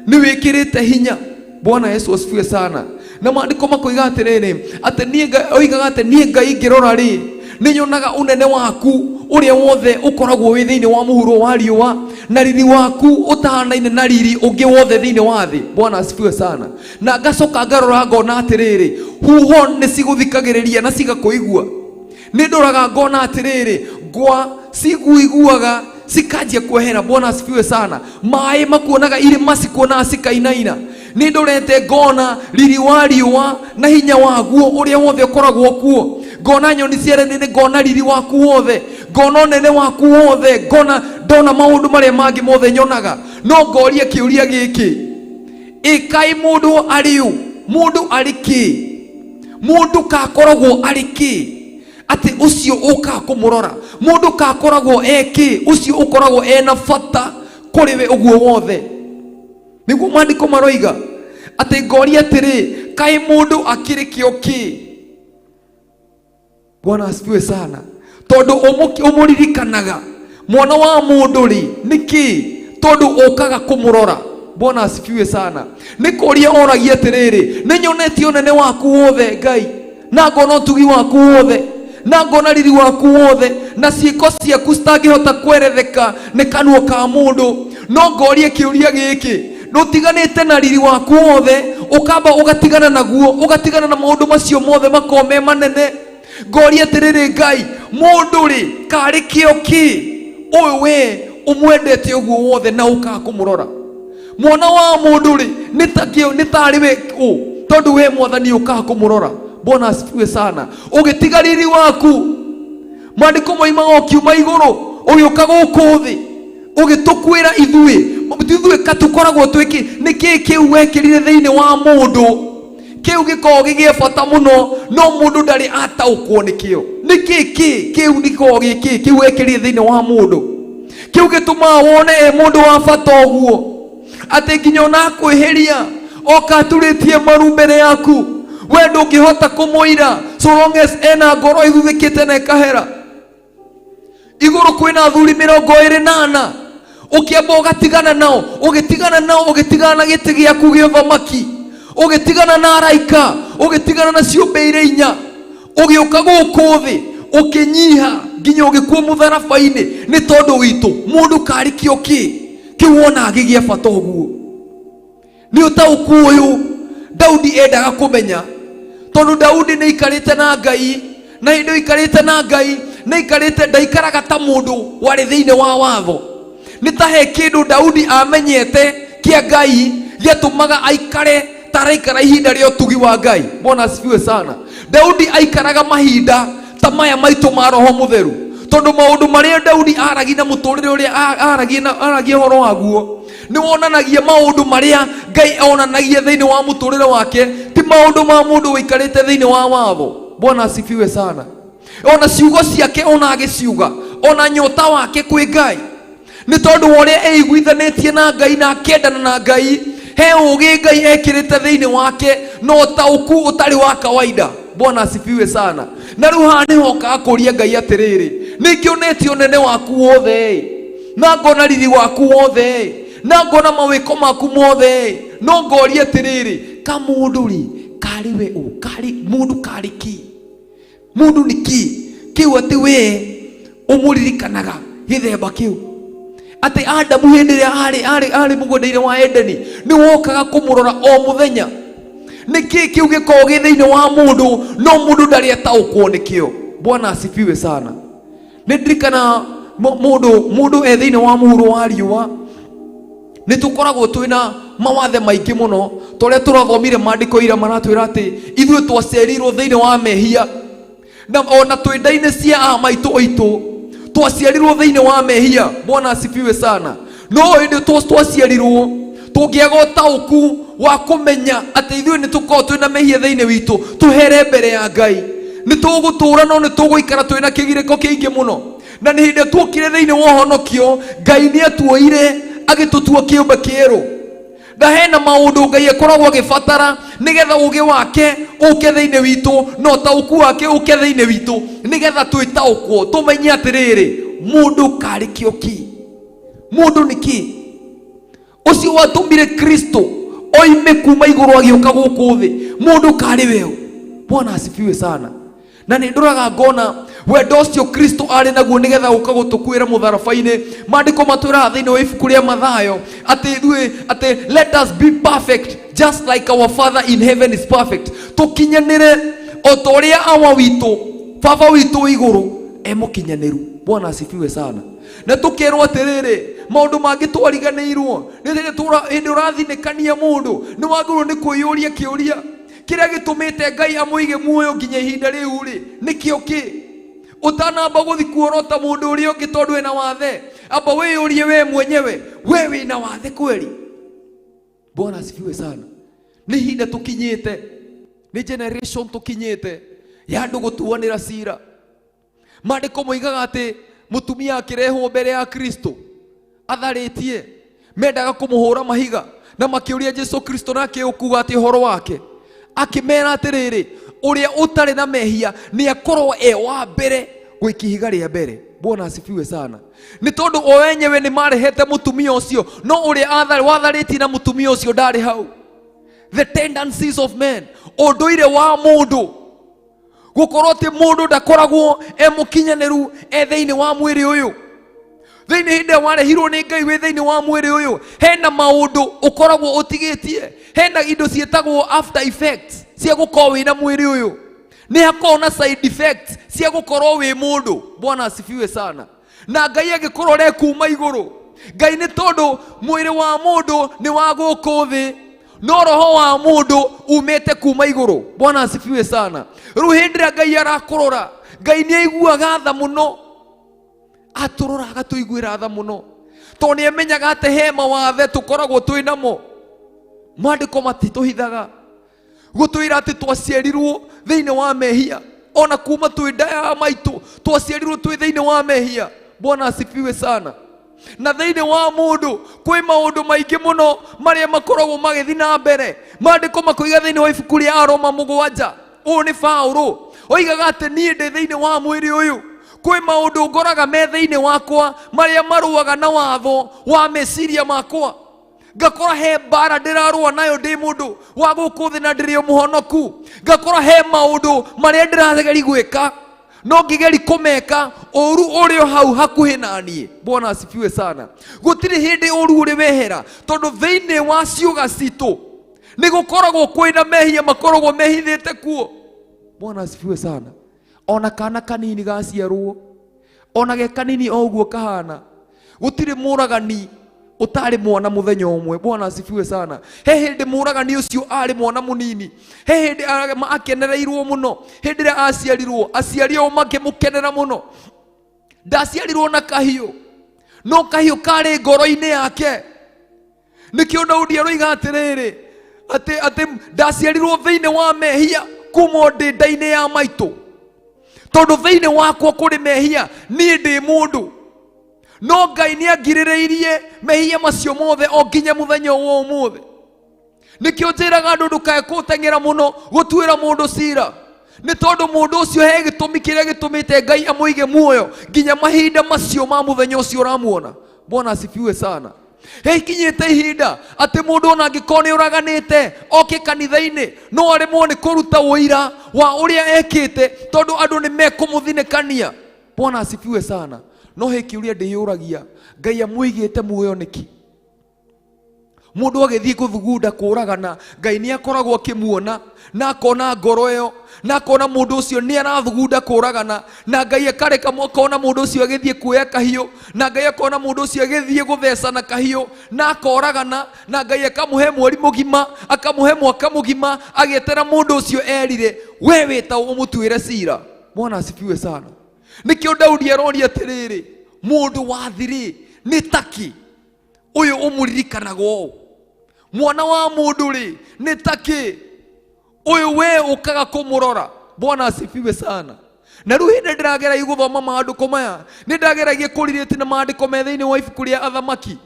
nĩ wĩkĩrĩte hinya. Bwana Yesu asifiwe sana. Na maandĩko makoiga atĩrĩrĩ, atĩ niĩ oigaga atĩ niĩ Ngai ngĩrora rĩ nĩ nyonaga ũnene waku ũrĩa wothe ũkoragwo wĩ thĩinĩ wa mũhuro wa riũa, na riri waku ũtahanaine na riri ũngĩ wothe thĩinĩ wa thĩ. Bwana asifiwe sana. Na ngacoka ngarora ngona atĩrĩrĩ, huho nĩ cigũthikagĩrĩria na cigakũigua. Nĩ ndoraga ngona atĩrĩrĩ, ngwa ciguiguaga cikanjia kwehera. Bwana asifiwe sana. Maĩ makuonaga irĩma cikuonaga cikainaina. Nĩ ndorete ngona riri wa riũa na hinya waguo ũrĩa wothe ũkoragwo kuo. Ngona nyoni ciarĩ-inĩ, ngona riri waku wothe, ngona ũnene waku wothe, ndona maũndũ marĩa mangĩ mothe nyonaga. No ngoria kĩũria gĩkĩ, kaĩ mũndũ arĩ ũ? Mũndũ arĩ kĩ? Mũndũ kakoragwo arĩ kĩ atĩ ũcio ũkaga kũmũrora? Mũndũ kakoragwo kĩ ũcio ũkoragwo ena bata kũrĩ we ũguo wothe? Nĩguo maandĩko maroiga atĩ ngoria atĩrĩ, kaĩ mũndũ akĩrĩ kĩo kĩ? Bwana asifiwe sana. Tondũ ũmũririkanaga mwana wa mũndũ rĩ nĩkĩ tondũ ũkaga kũmũrora. Bwana asifiwe sana. Nĩ kũria oragia atĩrĩrĩ, nĩ nyonete ũnene waku wothe Ngai, na ngona ũtugi waku wothe, na ngona riri waku wothe, na ciĩko ciaku citangĩhota kweretheka nĩ kanua ka mũndũ. No ngoria kĩũria gĩkĩ, ndũtiganĩte na riri waku wothe ũkamba ũgatigana naguo, ũgatigana na maũndũ macio mothe makome manene. Ngoria atĩrĩrĩ, Ngai mũndũ rĩ karĩ kĩo kĩ ũyũ we ũmwendete ũguo wothe na ũkaga kũmũrora? Mwana wa mũndũ rĩ nĩ tarĩ we ũ tondũ we mwathani ũkaga kũmũrora? Bwana asifiwe sana. Ũgĩtiga riri waku, maandĩko moimaga ũkiuma igũrũ ũgĩũka gũkũ thĩ ũgĩtũkwĩra ithuĩ katũkoragwo twĩki nĩkĩ kĩu wekĩrire thĩinĩ wa mũndũ kĩu gĩkoragwo gĩgĩe bata mũno, no mũndũ ndarĩ ataũkwo nĩkĩo. Nĩkĩ kĩu gĩkoragwo gĩkĩ kĩu wekĩrire thĩinĩ wa mũndũ kĩu gĩtũmaga wone mũndũ wa bata ũguo atĩ nginya ona kwĩhĩria oka aturĩtie maru mbere yaku we ndũngĩhota kũmũira so long as ena ngoro ithuthĩkĩte na ĩkahera. Igũrũ kwĩna athuri 24 ũkĩamba ũgatigana nao, ũgĩtigana na gĩtĩ gĩaku gĩa ũthamaki, ũgĩtigana na araika, ũgĩtigana na ciũmbe iria 4, ũgĩũka gũkũ thĩ ũkĩnyiha nginya ũgĩkua mũtharaba-inĩ nĩ tondũ witũ. Mũndũ karĩ kĩo kĩ kĩu wona gĩgĩa bata ũguo? Nĩ ũtaũku ũyũ Daudi endaga kũmenya, tondũ Daudi nĩ aikarĩte na Ngai, na hĩndĩ aikarĩte na Ngai nĩ aikarĩte, ndaikaraga ta mũndũ warĩ thĩinĩ wa watho. Nĩ ta he kĩndũ Daudi amenyete kĩa Ngai gĩatũmaga aikare taraikara ihinda rĩa ũtugi wa Ngai. Bwana asifiwe sana. Daudi aikaraga mahinda ta maya maitũ ma Roho Mũtheru, tondũ maũndũ marĩa Daudi aragia na mũtũrĩre ũrĩa aragia ũhoro waguo nĩ wonanagia maũndũ marĩa Ngai onanagia thĩinĩ wa mũtũrĩre wake, ti maũndũ ma mũndũ wĩikarĩte thĩinĩ wa watho. Bwana asifiwe sana. Ona ciugo ciake ona agĩciuga, ona nyota wake kwĩ Ngai nĩ tondũ wa ũrĩa eiguithanĩtie na Ngai na akendana na Ngai. He ũgĩ Ngai ekĩrĩte thĩinĩ wake na ũtaũku ũtarĩ wa kawaida. Bwana asifiwe sana. Na rĩu haha nĩ hokaga kũria Ngai atĩrĩrĩ, nĩngĩonete ũnene waku wothe, na ngona riri waku wothe, na ngona mawĩko maku mothe, no ngoria atĩrĩrĩ, ka mũndũ rĩ karĩ we ũ, mũndũ karĩ ki, mũndũ nĩ ki kĩu atĩ we ũmũririkanaga gĩthemba kĩu, atĩ Adamu hĩndĩ ĩrĩa arĩ mũgũnda-inĩ wa Edeni nĩ wokaga kũmũrora o mũthenya. Nĩkĩ kĩu gĩkoragwo gĩ thĩinĩ wa mũndũ no mũndũ ndarĩ ataũkwo nĩkĩo. Bwana asifiwe sana. Nĩ ndirikana mũndũ e thĩinĩ wa mũhuro wa riũa, nĩ tũkoragwo twĩna mawathe maingĩ mũno, tũrĩa tũrathomire maandĩko ira maratwĩra atĩ ithuĩ twaciarirwo thĩinĩ wa mehia, na ona twĩ nda-inĩ cia maitũ aitũ twaciarirwo thĩinĩ wa mehia. Bwana asifiwe sana. No hĩndĩ twaciarirwo tũngĩaga ũtaũku wa kũmenya atĩ ithuĩ nĩ tũkoragwo twĩna mehia thĩinĩ witũ, tũhere mbere ya Ngai, nĩ tũgũtũũra no nĩ tũgũikara twĩna kĩgirĩko kĩingĩ mũno. Na nĩ hĩndĩ tuokire thĩinĩ wa ũhonokio, Ngai nĩ atuoire agĩtũtua kĩũmbe kĩerũ. Na hena maũndũ Ngai akoragwo agĩbatara nĩgetha ũgĩ wake ũke thĩinĩ witũ na ũtaũku wake ũke thĩinĩ witũ, nĩgetha twĩtaũkwo tũmenye atĩrĩrĩ, mũndũ karĩ kĩo ki, mũndũ nĩ ki. Ũcio watũmire Kristo oime kuma igũrũ agĩũka gũkũ thĩ, mũndũ karĩ we ũ. Bwana asifiwe sana. Na nĩ ndoraga ngona wendo ũcio Kristo arĩ naguo nĩgetha gũka gũtũkuĩra mũtharaba-inĩ. Maandĩko matwĩraga thĩinĩ wa ibuku rĩa Mathayo atĩ let us be perfect just like our Father in heaven is perfect. Tũkinyanĩre o ta ũrĩa awa witũ baba witũ igũrũ mũkinyanĩru. Bwana asifiwe sana. Na tũkerwo atĩrĩrĩ, maũndũ mangĩ twariganĩirwo hĩndĩ ũrathinĩkania mũndũ nĩ wagĩrĩirwo nĩ kwĩyũria kĩũria, kĩrĩa gĩtũmĩte Ngai amũige muoyo nginya ihinda rĩu rĩ nĩkĩo kĩ? Ũtanamba gũthi kuorota mũndũ ũrĩa ũngĩ tondũ wĩna wathe, amba wĩyũrie we mwenyewe, we wĩna wathe kweli? Bwana asifiwe sana. Nĩ ihinda tũkinyĩte, nĩ generation tũkinyĩte ya andũ gũtuanĩra cira. Maandĩko moigaga atĩ mũtumia akĩrehwo mbere ya Kristo atharĩtie, mendaga kũmũhũra mahiga na makĩũria Jesu Kristo nake ũkuga atĩ ũhoro wake, akĩmera atĩrĩrĩ, ũrĩa ũtarĩ na mehia nĩ akorwo wa mbere gũikia ihiga rĩa mbere. Bwana asifiwe sana. Nĩ tondũ o wenyewe nĩ marehete mũtumia ũcio, no ũrĩa watharĩtie na mũtumia ũcio ndarĩ hau. The tendencies of men, ũndũire wa mũndũ, gũkorwo atĩ mũndũ ndakoragwo mũkinyanĩru thĩinĩ wa mwĩrĩ ũyũ. Thĩinĩ hĩndĩ warehirwo nĩ Ngai wĩ thĩinĩ wa mwĩrĩ ũyũ, hena maũndũ ũkoragwo ũtigĩtie, hena indo ciĩtagwo after effects cia gũkorwo wĩna mwĩrĩ ũyũ, nĩ hakorwo na side effects cia gũkorwo wĩ mũndũ. Bwana asifiwe sana. Na Ngai agĩkorwo re kuma igũrũ, Ngai nĩ tondũ mwĩrĩ wa mũndũ nĩ wa gũkũ thĩ, no roho wa mũndũ umĩte kuma igũrũ. Bwana asifiwe sana. Rĩu hĩndĩ ĩrĩa Ngai arakũrora, Ngai nĩ aiguaga tha mũno, atũrora agatũiguĩra tha mũno, tondũ nĩ amenyaga atĩ he mawathe tũkoragwo twĩ namo. Maandĩko matitũhithaga gũtwĩra atĩ twaciarirwo thĩinĩ wa mehia, ona kuma twĩ nda ya maitũ twaciarirwo twĩ thĩinĩ wa mehia. Bwana asifiwe sana. Na thĩinĩ wa mũndũ kwĩ maũndũ maingĩ mũno marĩa makoragwo magĩthiĩ na mbere. Maandĩko makoiga thĩinĩ wa ibuku rĩa Aroma 7, ũũ nĩ Paũlũ oigaga atĩ niĩ ndĩ thĩinĩ wa mwĩrĩ ũyũ, kwĩ maũndũ ngoraga me thĩinĩ wakwa marĩa marũaga na watho wa meciria makwa, ngakora he mbara ndĩrarũa nayo ndĩ mũndũ wa gũkũ thĩ na ndĩrĩ o mũhonoku, ngakora he maũndũ marĩa ndĩrageri gwĩka no ngĩgeri kũmeka ũru ũrĩ o hau hakuhĩ na niĩ. Bwana asifiwe sana. Gũtirĩ hĩndĩ ũru ũrĩ wehera, tondũ thĩinĩ wa ciũga citũ nĩ gũkoragwo kwĩna mehia makoragwo mehithĩte kuo. Bwana asifiwe sana. Ona kana kanini gaciarwo, ona ge kanini o ũguo kahana, gũtirĩ mũragani ũtarĩ mwana mũthenya ũmwe. Bwana asifiwe sana. He hĩndĩ mũragani ũcio arĩ mwana mũnini, he hĩndĩ akenereirwo mũno, hĩndĩ ĩrĩa aciarirwo aciari ao makĩmũkenera mũno. Ndaciarirwo na kahiũ, no kahiũ karĩ ngoro-inĩ yake. Nĩkĩo Daudi aroiga atĩrĩrĩ, atĩ ndaciarirwo thĩinĩ wa mehia kuma ndĩ nda-inĩ ya maitũ, tondũ thĩinĩ wakwa kũrĩ mehia, niĩ ndĩ mũndũ. no Ngai nĩ angirĩrĩirie mehia macio mothe o nginya mũthenya wa ũmũthĩ. Nĩkĩo njĩraga andũ ndũkae gũteng'era mũno gũtuĩra mũndũ cira, nĩ tondũ mũndũ ũcio he gĩtũmi kĩrĩa gĩtũmĩte Ngai amũige muoyo nginya mahinda macio ma mũthenya ũcio ũramuona. Bwana asifiwe sana. He ikinyĩte ihinda atĩ mũndũ ona angĩkorwo nĩ ũraganĩte oke kanitha-inĩ no aremwo nĩ kũruta ũira wa ũrĩa ekĩte tondũ andũ nĩ mekũmũthinĩkania. Bwana asifiwe sana. No he kĩũria ndĩyũragia, Ngai amũigĩte muoyo nĩkĩ? Mũndũ agĩthiĩ gũthugunda kũragana, Ngai nĩ akoragwo akĩmuona na akona ngoro ĩyo, na akona mũndũ ũcio nĩ arathugunda kũragana, na Ngai akareka akona mũndũ ũcio agĩthiĩ kuoya kahiũ, na Ngai akona mũndũ ũcio agĩthiĩ gũthecana kahiũ na akoragana, na Ngai akamũhe mweri mũgima, akamũhe mwaka mũgima, agĩetera mũndũ ũcio erire we wĩta ũmũtuĩre cira. Bwana asifiwe sana. Nĩkĩo Daudi aroria atĩrĩrĩ, mũndũ wa thiri nĩ taki ũyũ ũmũririkanaga ũũ, mwana wa mũndũ rĩ nĩ taki ũyũ we ũkaga kũmũrora. Bwana asifiwe sana. Na rĩu hĩndĩ ndĩrageragia gũthoma maandĩko maya nĩ ndageragia kũrirĩti na maandĩko me thĩinĩ wa ibuku rĩa athamaki.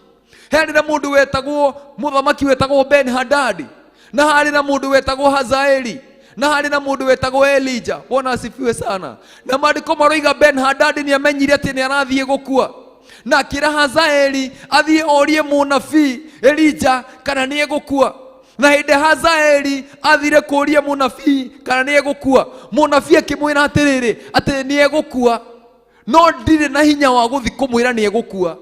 Harĩ na mũndũ wetagwo mũthamaki wetagwo Ben Hadadi, na harĩ na mũndũ wetagwo Hazaeli, na harĩ na mũndũ wetagwo Elija. Bwana asifiwe sana. Na maandĩko maroiga Ben Hadadi nĩ amenyire atĩ nĩ arathiĩ gũkua, na akĩra Hazaeli athiĩ orie mũnabii Elija kana nĩ egũkua. Na hĩndĩ Hazaeli athire kũria mũnabii kana nĩ egũkua, mũnabii akĩmwĩra atĩrĩrĩ atĩ nĩ egũkua, no ndirĩ na hinya wa gũthiĩ kũmwĩra nĩ egũkua.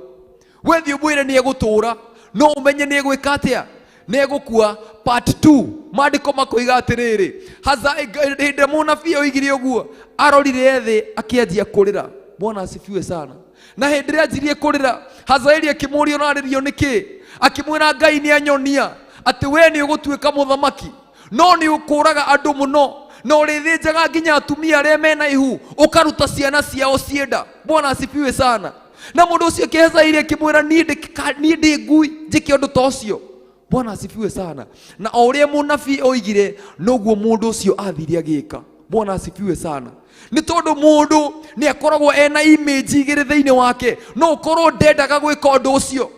We thiĩ ũmwĩre nĩ egũtũũra, no ũmenye nĩ egwĩka atĩa, nĩ egũkua. Part 2 maandĩko makoiga atĩrĩrĩ, hĩndĩ mũnabii oigire ũguo arorire thĩ akĩanjia kũrĩra. Bwana asifiwe sana. Na hĩndĩ ĩrĩa anjirie kũrĩra, Hazaeli akĩmũũria ũrarĩrio nĩkĩ, akĩmwĩra Ngai nĩ anyonia atĩ we nĩ ũgũtuĩka mũthamaki, no nĩ ũkũraga andũ mũno, na ũrĩthĩnjaga nginya atumia arĩa mena ihu, ũkaruta ciana ciao cienda. Bwana asifiwe sana. Na mũndũ ũcio Hazaeli akĩmwĩra niĩ ndĩ ngui njĩke ũndũ ta ũcio. Bwana asifiwe sana. Na o ũrĩa mũnabii oigire noguo mũndũ ũcio athire agĩka. Bwana asifiwe sana. Nĩ tondũ mũndũ nĩ akoragwo ena image igĩrĩ thĩinĩ wake, no ũkorwo ndendaga gwĩka ũndũ ũcio,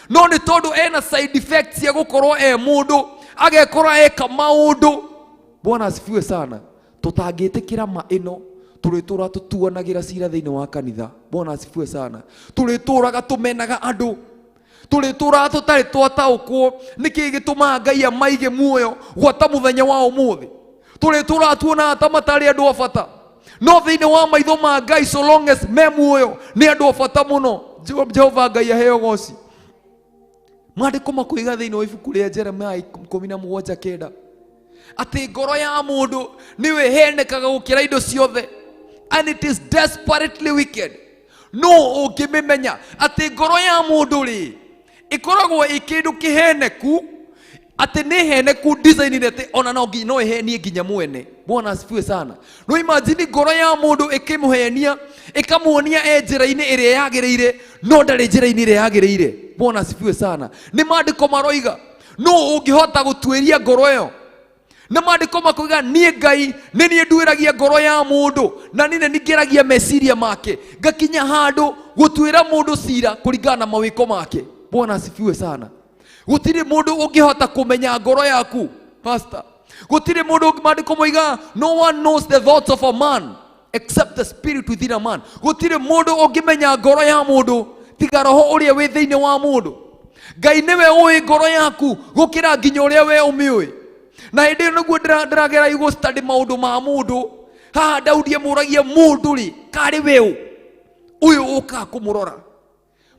no nĩ tondũ ena side effects cia gũkorwo mũndũ agekora eka maũndũ. Bwana asifiwe sana. Tũtangĩtĩkĩra ma ĩno tũrĩtũra tũtuanagĩra cira thĩinĩ wa kanitha. Bwana asifiwe sana. Tũrĩtũraga tũmenaga andũ, tũrĩtũraga tũtarĩ twataũkwo nĩkĩ gĩtũmaga Ngai amaige muoyo gwata mũthenya wa ũmũthĩ. Tũrĩtũraga tuonaga ta matarĩ andũ a bata, no thĩinĩ wa maitho ma Ngai so long as me muoyo nĩ andũ a bata mũno. Jehova Ngai aheo goci. Maandĩko makoiga thĩinĩ wa ibuku rĩa Jeremia 17:9 atĩ ngoro ya mũndũ nĩ wĩhenekaga gũkĩra indo ciothe, and it is desperately wicked. No ũngĩmĩmenya atĩ ngoro ya mũndũ rĩ ĩkoragwo ĩ kĩndũ kĩheneku, atĩ nĩ heneku design atĩ ona no ĩhenie nginya mwene. Bwana asifiwe sana. No imagine ngoro ya mũndũ ĩkĩmũhenia, ĩkamuonia njĩra-inĩ ĩrĩa yagĩrĩire, no ndarĩ njĩra-inĩ ĩrĩa yagĩrĩire. Bwana asifiwe sana. Nĩ maandĩko maroiga no ũngĩhota gũtuĩria ngoro ĩyo. Na maandĩko makoiga niĩ Ngai nĩ niĩ nduĩragia ngoro ya mũndũ, na niĩ nĩ ngeragia meciria make, ngakinya handũ gũtuĩra mũndũ cira kũringana na mawĩko make. Bwana asifiwe sana. Gũtirĩ mũndũ ũngĩhota kũmenya ngoro yaku, pastor. Gũtirĩ mũndũ, maandĩko moiga no one knows the thoughts of a man except the spirit within a man. Gũtirĩ mũndũ ũngĩmenya ngoro ya mũndũ tiga roho ũrĩa wĩ thĩinĩ wa mũndũ. Ngai nĩwe ũĩ ngoro yaku gũkĩra nginya ũrĩa we ũmĩũĩ. Na hĩndĩ ĩyo nĩguo ndĩrageragia gũ-study maũndũ ma mũndũ. Haha Daudi amũragia mũndũ rĩ karĩ we ũyũ ũkaga kũmũrora.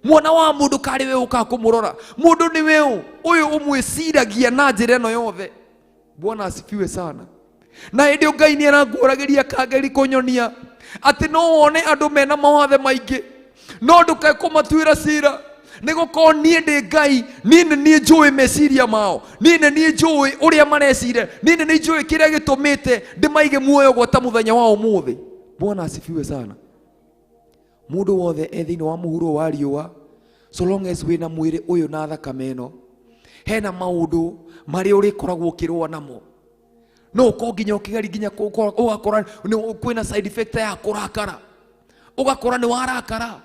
Mwana wa mũndũ karĩ we ũkaga kũmũrora. Mũndũ nĩ we ũyũ ũmwĩciragia na njĩra ĩno yothe. Bwana asifiwe sana. Na hĩndĩ ĩyo Ngai nĩ arangũragĩria kangeri kũnyonia atĩ no wone andũ mena mawathe maingĩ, no ndũkae kũmatuĩra cira, nĩ gũkorwo niĩ ndĩ Ngai, niĩ nĩ niĩ njũĩ meciria mao, niĩ nĩ niĩ njũĩ ũrĩa marecira, niĩ nĩ niĩ njũĩ kĩrĩa gĩtũmĩte ndĩmaige muoyo gwata mũthenya wa ũmũthĩ. Bwana asifiwe sana. Mũndũ wothe thĩinĩ wa mũhuro wa riũa, so long as wĩna mwĩrĩ ũyũ na thakame ĩno, hena maũndũ marĩa ũrĩkoragwo ũkĩrũa namo. No ũkorwo nginya ũkĩgeri nginya ũgakora kwĩna side effect ya kũrakara, ũgakora nĩ warakara.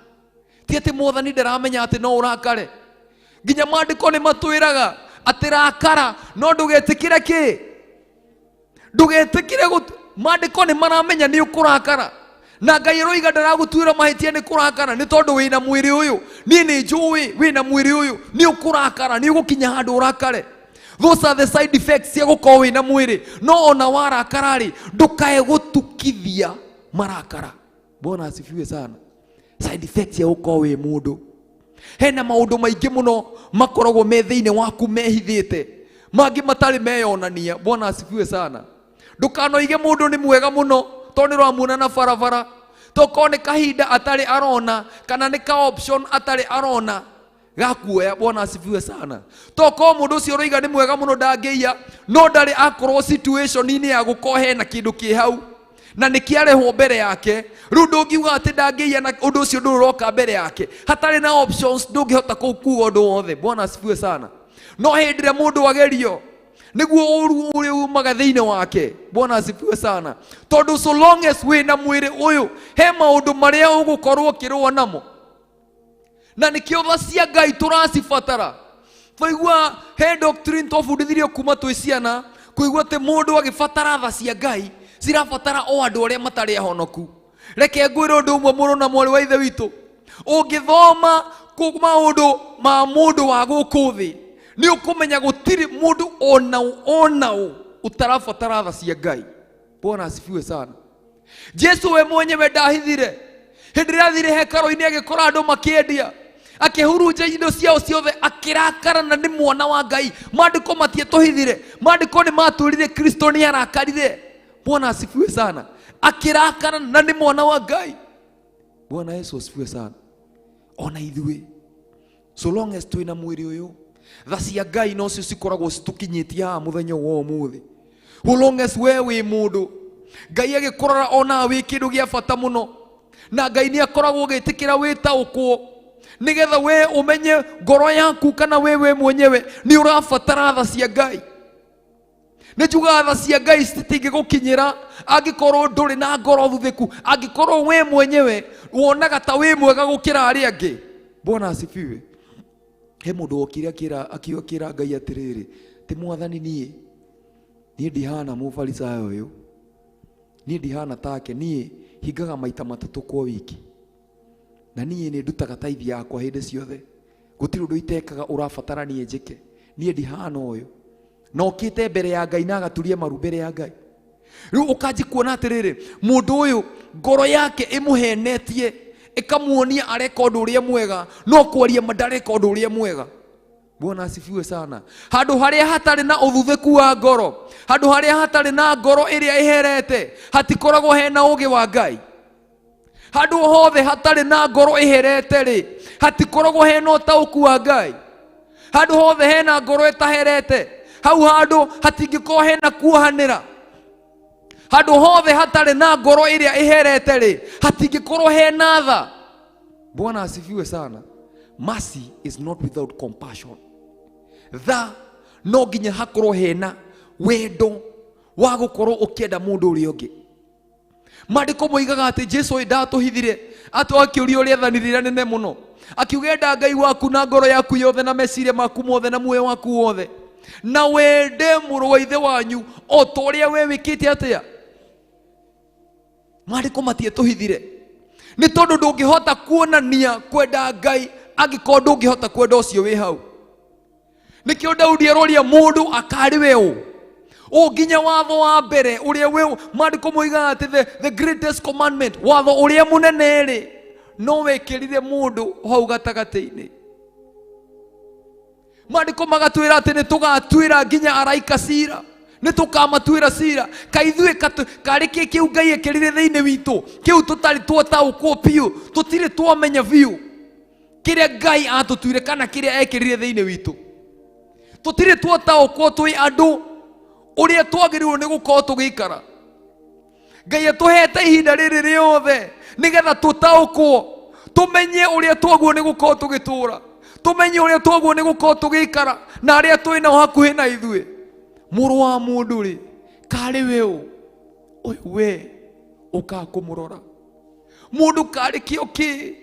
ti ati Mwathani ndaramenya ati no urakare. Nginya maandiko ni matwiraga ati rakara no ndugetikire ki, ndugetikire maandiko ni maramenya ni ukurakara. Na Ngai roiga ndaragutwira mahitia ni kurakara ni tondu wina mwiri uyu. Ni ni njui wina mwiri uyu ni ukurakara, ni ugukinya handu urakare. Those are the side effects cia gukorwo wina mwiri. No ona warakarari ndukae gutukithia marakara. Bwana asifiwe sana. Side effects cia gukorwo wi mundu. Hena maundu maingi muno makoragwo me thiini waku mehithite, mangi matari meyonania. Bwana asifiwe sana. Ndukanoige mundu ni mwega muno to ni rwamuona na barabara, to ni kahinda atari arona kana ni ka option atari arona gakuoya. Bwana asifiwe sana. To mundu ucio roiga ni mwega muno ndangeia, no ndari akorwo situation ini ya gukohe na kindu ki hau na nikiareho mbere yake. Riu ndungiuga ati ndangeia na undu ucio nduroka mbere yake hatari na options, ndungihota kuuga undu wothe. Bwana asifiwe sana. No hindire mundu agerio niguo uru uri umaga thiini wake. Bwana asifiwe sana. Tondu so long as wina mwiri uyu he maundu maria ugukorwo kirwa namo, na nikio tha cia Ngai turacibatara. Twaigua he doctrine twabundithirio kuma twi ciana kuigua ati mundu agibatara tha cia Ngai cirabatara o andu aria matari ahonoku. Reke ngwire undu umwe muru na mwari wa ithe witu, ungithoma maundu ma mundu wa guku thi ni ukumenya gutiri mundu onau utarabatara tha cia Ngai. Bwana asifiwe sana. Jesu we mwenyewe ndahithire hindi rathire hekaro-ini agikora andu makiendia, akihurunja indo ciao ciothe, akirakara na ni mwana wa Ngai. Maandiko matietuhithire, maandiko ni matwirire Kristo ni arakarire. Bwana asifiwe sana. Akirakara na ni mwana wa Ngai. Bwana Yesu asifiwe sana. Ona ithuĩ so long as twina mwiri uyu tha cia Ngai no cio cikoragwo citukinyitie haha muthenya wa umuthi. So long as we wi mundu Ngai agikorora ona wi kindu gia bata muno, na Ngai ni akoragwo gitikira witaukwo nigetha we umenye ngoro yaku kana wewe mwenyewe ni urabatara tha cia Ngai. Nijuga tha cia Ngai citingigukinyira angikorwo nduri na ngoro thuthiku, angikorwo we mwenyewe wonaga ta wi mwega gukira aria angi. Bwana asifiwe. He mundu okire akira Ngai atiriri, ti Mwathani nie ndihana mufarisayo uyu, nie ndihana take, nie hingaga maita matatu kwa wiki, na nie ni ndutaga taithi yakwa hindi ciothe, gutiri undu itekaga urabatara nie njike. Nie ndihana uyu no kite mbere ya Ngai na agaturie maru mbere ya Ngai. Riu ukanji kuona atiriri mundu uyu ngoro yake imuhenetie ikamuonia areka undu uria mwega, no kwaria madareka undu uria mwega. Bwana asifiwe sana. Handu haria hatari na uthuthiku wa ngoro, handu haria hatari na ngoro iria iherete, hatikoragwo hena ugi wa Ngai. Handu hothe hatari na ngoro iherete ri, hatikoragwo hena utauku wa Ngai. Handu hothe hena ngoro itaherete, hau handu hatingikorwo hena kuohanira. Handu hothe hatari na ngoro iria iherete ri, hatingikorwo hena tha. Bwana asifiwe sana. Mercy is not without compassion. Tha no nginya hakorwo hena wendo wa gukorwo ukienda mundu uria ungi. Maandiko moigaga ati Jesu ndatuhithire atu akiuria uria thanirira nene muno, akiugenda Ngai waku na ngoro yaku yothe na meciria maku mothe na muoyo waku wothe, na wende mũrũ wa ithe wanyu o ta ũrĩa we wĩkĩte atia. Maandĩko matietuhithire nĩ tondũ ndũngĩhota kuonania kwenda Ngai angĩkorwo ndũngĩhota kwenda ũcio wĩ hau. Nĩkĩo Daudi aroria mũndũ akari we ũ nginya watho wa mbere ũrĩa we. Maandĩko moigaga atĩ the greatest commandment, watho ũrĩa mũnene rĩ no wekĩrire mũndũ hau gatagatĩ-inĩ. Maandĩko magatwĩra atĩ nĩ tũgatwĩra nginya araika cira, nĩ tũkamatuĩra cira. Kaithuĩ karĩ kĩu Ngai ekĩrire thĩinĩ witũ, kĩu tũtarĩ twataũkwo biũ, tũtirĩ twamenya biũ kĩrĩa Ngai atũtuire kana kĩrĩa ekĩrire thĩinĩ witũ. Tũtirĩ twataũkwo twĩ andũ ũrĩa twagĩrĩirwo nĩ gũkorwo tũgĩikara. Ngai atũhete ihinda rĩrĩ rĩothe nĩgetha tũtaũkwo, tũmenye ũrĩa twagĩrĩirwo nĩ gũkorwo tũgĩtũra, tumenye uria twagwo ni gukorwo tugikara na aria twina hakuhi na ithuĩ. Mũrũ wa mũndũ ri kari we uyu we ukakumurora mundu kari kio ki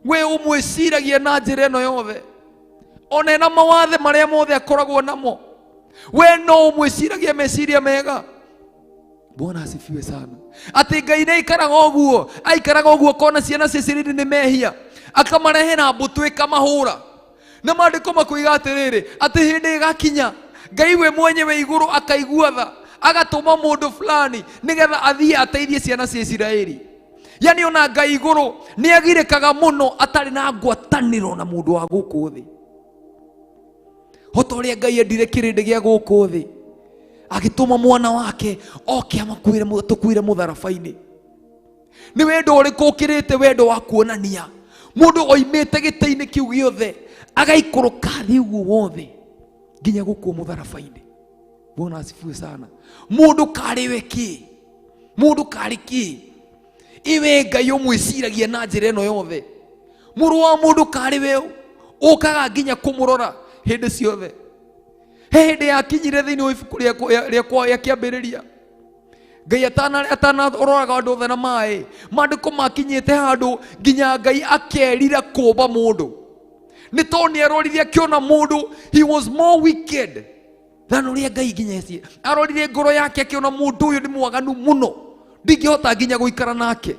we umwiciragia na njira ino yothe, ona na mawathe maria mothe akoragwo namo, we no umwiciragia meciria mega. Bwana asifiwe sana. Ati Ngai nĩ aikaraga ũguo kona ciana cia Isiraeli nĩ mehia, akamarehe na mbũtũ ikamahũra. Na maandĩko makoiga atĩrĩrĩ, atĩ hĩndĩ ĩgakinya Ngai we mwenyewe igũrũ akaigua tha, agatũma mũndũ fulani nĩgetha athiĩ ateithie ciana cia Isiraeli. Yani ona Ngai igũrũ nĩ agirĩkaga mũno atarĩ na ngwatanĩro na mũndũ wa gũkũ thĩ. Hota ũrĩa Ngai endire kĩrĩndĩ gĩa gũkũ thĩ, agĩtũma mwana wake oke tũkuire mũtharaba-inĩ. Nĩ wendo ũrĩkũ ũkĩrĩte wendo wa kuonania mũndũ oimĩte gĩtĩ-inĩ kĩu gĩothe agaikũrũka thĩ ũguo wothe nginya gũkũ mũtharaba-inĩ? Bwana asifiwe sana. Mũndũ karĩ we kĩ? Mũndũ karĩ kĩ? Iwe Ngai ũmwĩciragia na njĩra ĩno yothe, mũrũ wa mũndũ karĩ we ũkaga nginya kũmũrora hĩndĩ ciothe. Hĩndĩ yakinyire thĩinĩ wa ibuku rĩa kĩambĩrĩria, Ngai atanaroraga andũ othe na maĩ, maandĩko makinyĩte handũ nginya Ngai akerira kũmba mũndũ. Nĩ tondũ nĩ arorire akĩona mũndũ, he was more wicked than ũrĩa Ngai nginya ecie. Arorire ngoro yake akĩona mũndũ ũyũ nĩ mwaganu mũno, ndingĩhota nginya gũikara nake.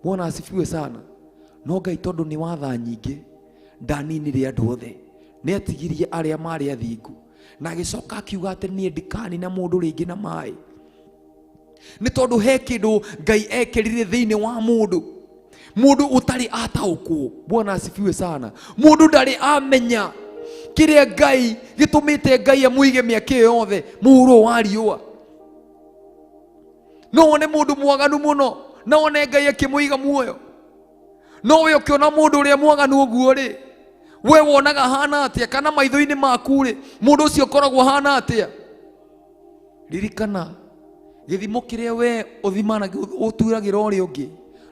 Bwana asifiwe sana. No Ngai tondũ nĩ wa tha nyingĩ, ndaninire andũ othe, nĩ atigirie arĩa marĩ athingu, na agĩcoka akiuga atĩ niĩ ndikanina mũndũ rĩngĩ na maĩ. Nĩ tondũ he kĩndũ Ngai ekĩrire thĩinĩ wa mũndũ, mũndũ ũtarĩ ataũkwo. Bwana asifiwe sana. Mũndũ ndarĩ amenya kĩrĩa Ngai gĩtũmĩte Ngai amũige mĩaka ĩyo yothe mũhuro wa riũa. No one mũndũ mwaganu mũno, na one Ngai akĩmũiga muoyo. No we ũkĩona mũndũ ũrĩa mwaganu ũguo rĩ, we wonaga hana atĩa? Kana maitho-inĩ maku rĩ, mũndũ ũcio ũkoragwo hana atĩa? Ririkana gĩthimo kĩrĩa we ũthimana ũtuagĩra ũrĩa ũngĩ,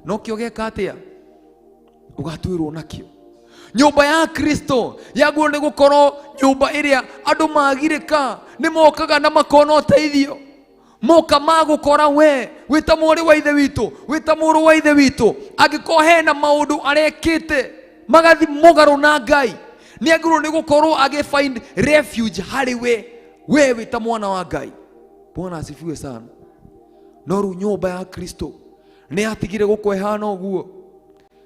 no kĩo geka atĩa? Ũgatuĩrwo nakĩo. Nyũmba ya Kristo yagwo nĩ gũkorwo nyũmba ĩrĩa andũ magirĩka nĩ mokaga na makona ũteithio. Moka magũkora we wĩta mwarĩ wa ithe witũ, wĩta mũrũ wa ithe witũ, angĩkorwo hena maũndũ arekĩte magathi mũgarũ na Ngai, nĩ agĩrĩirwo nĩ gũkorwo agĩ-find refuge harĩ we wĩta mwana wa Ngai. Bwana asifiwe sana. No rĩu nyũmba ya Kristo nĩ yatigire gũkwehana ũguo,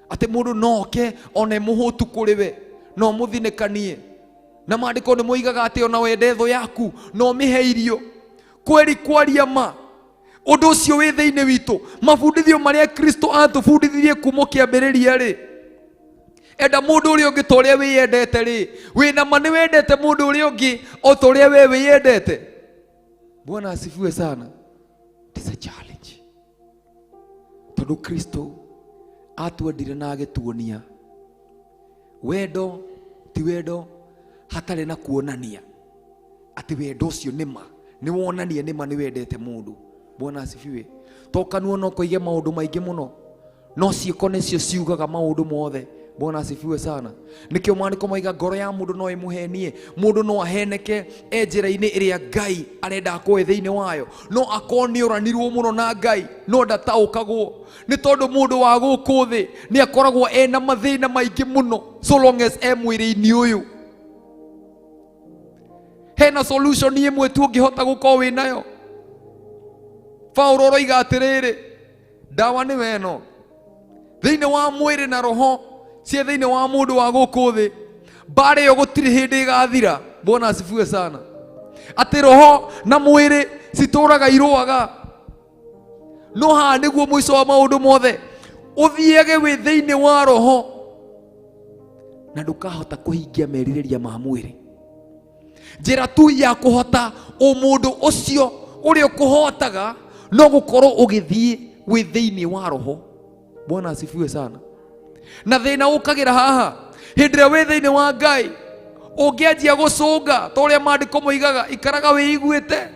atĩ mũndũ noke one mũhũtu kũrĩ we no mũthinĩkanie. Na maandĩko nĩ moigaga atĩ ona wende thũ yaku no mĩhe irio. Kweri kwaria ma, ũndũ ũcio wĩ thĩinĩ witũ. Mabundithio marĩa Kristo atũbundithirie kuma kĩambĩrĩria rĩ, enda mũndũ ũrĩa ũngĩ ta ũrĩa wĩyendete rĩ, wĩna ma nĩ wendete mũndũ ũrĩa ũngĩ o ta ũrĩa we wĩyendete. Bwana asifiwe sana. It is a challenge. Tondũ Kristo atuendire na agĩtuonia wendo ti wendo hatarĩ na kuonania atĩ wendo ũcio nĩ ma, nĩ wonania nĩ ma nĩ wendete mũndũ. Bwana asifiwe. To kanua no koige maũndũ maingĩ mũno, no ciĩko nĩcio ciugaga maũndũ mothe. Bwana asifiwe sana. Nikio maandĩko moiga ngoro ya mũndũ no ĩmũhenie, mũndũ no aheneke njĩra-inĩ ĩrĩa Ngai arenda akoe thĩinĩ wayo, no akorwo nĩ ũranirwo mũno na Ngai, no ndataũkagwo. Nĩ tondũ mũndũ wa gũkũ thĩ nĩ akoragwo ena mathĩna maingĩ mũno, so long as mwĩrĩ-inĩ ũyũ. Hena solution ĩmwe tu ũngĩhota gũkorwo wĩnayo. Paulo oiga atĩrĩrĩ, ndawa nĩ weno thĩinĩ wa mwĩrĩ na roho cia thĩinĩ wa mũndũ wa gũkũ thĩ. Mbara ĩyo gũtirĩ hĩndĩ ĩgathira. Bwana asifiwe sana. Atĩ roho na mwĩrĩ citũraga irũaga, no haha nĩguo mũico wa maũndũ mothe. Ũthiage wĩ thĩinĩ wa roho na ndũkahota kũhingia merirĩria ma mwĩrĩ. Njĩra tu ya kũhota mũndũ ũcio ũrĩa ũkũhotaga no gũkorwo ũgĩthiĩ wĩ thĩinĩ wa roho. Bwana asifiwe sana. Na thĩna ũkagĩra haha, hĩndĩ ĩrĩa wĩ thĩinĩ wa Ngai ũngĩanjia gũcũnga ta ũrĩa maandĩko moigaga, ikaraga wĩiguĩte.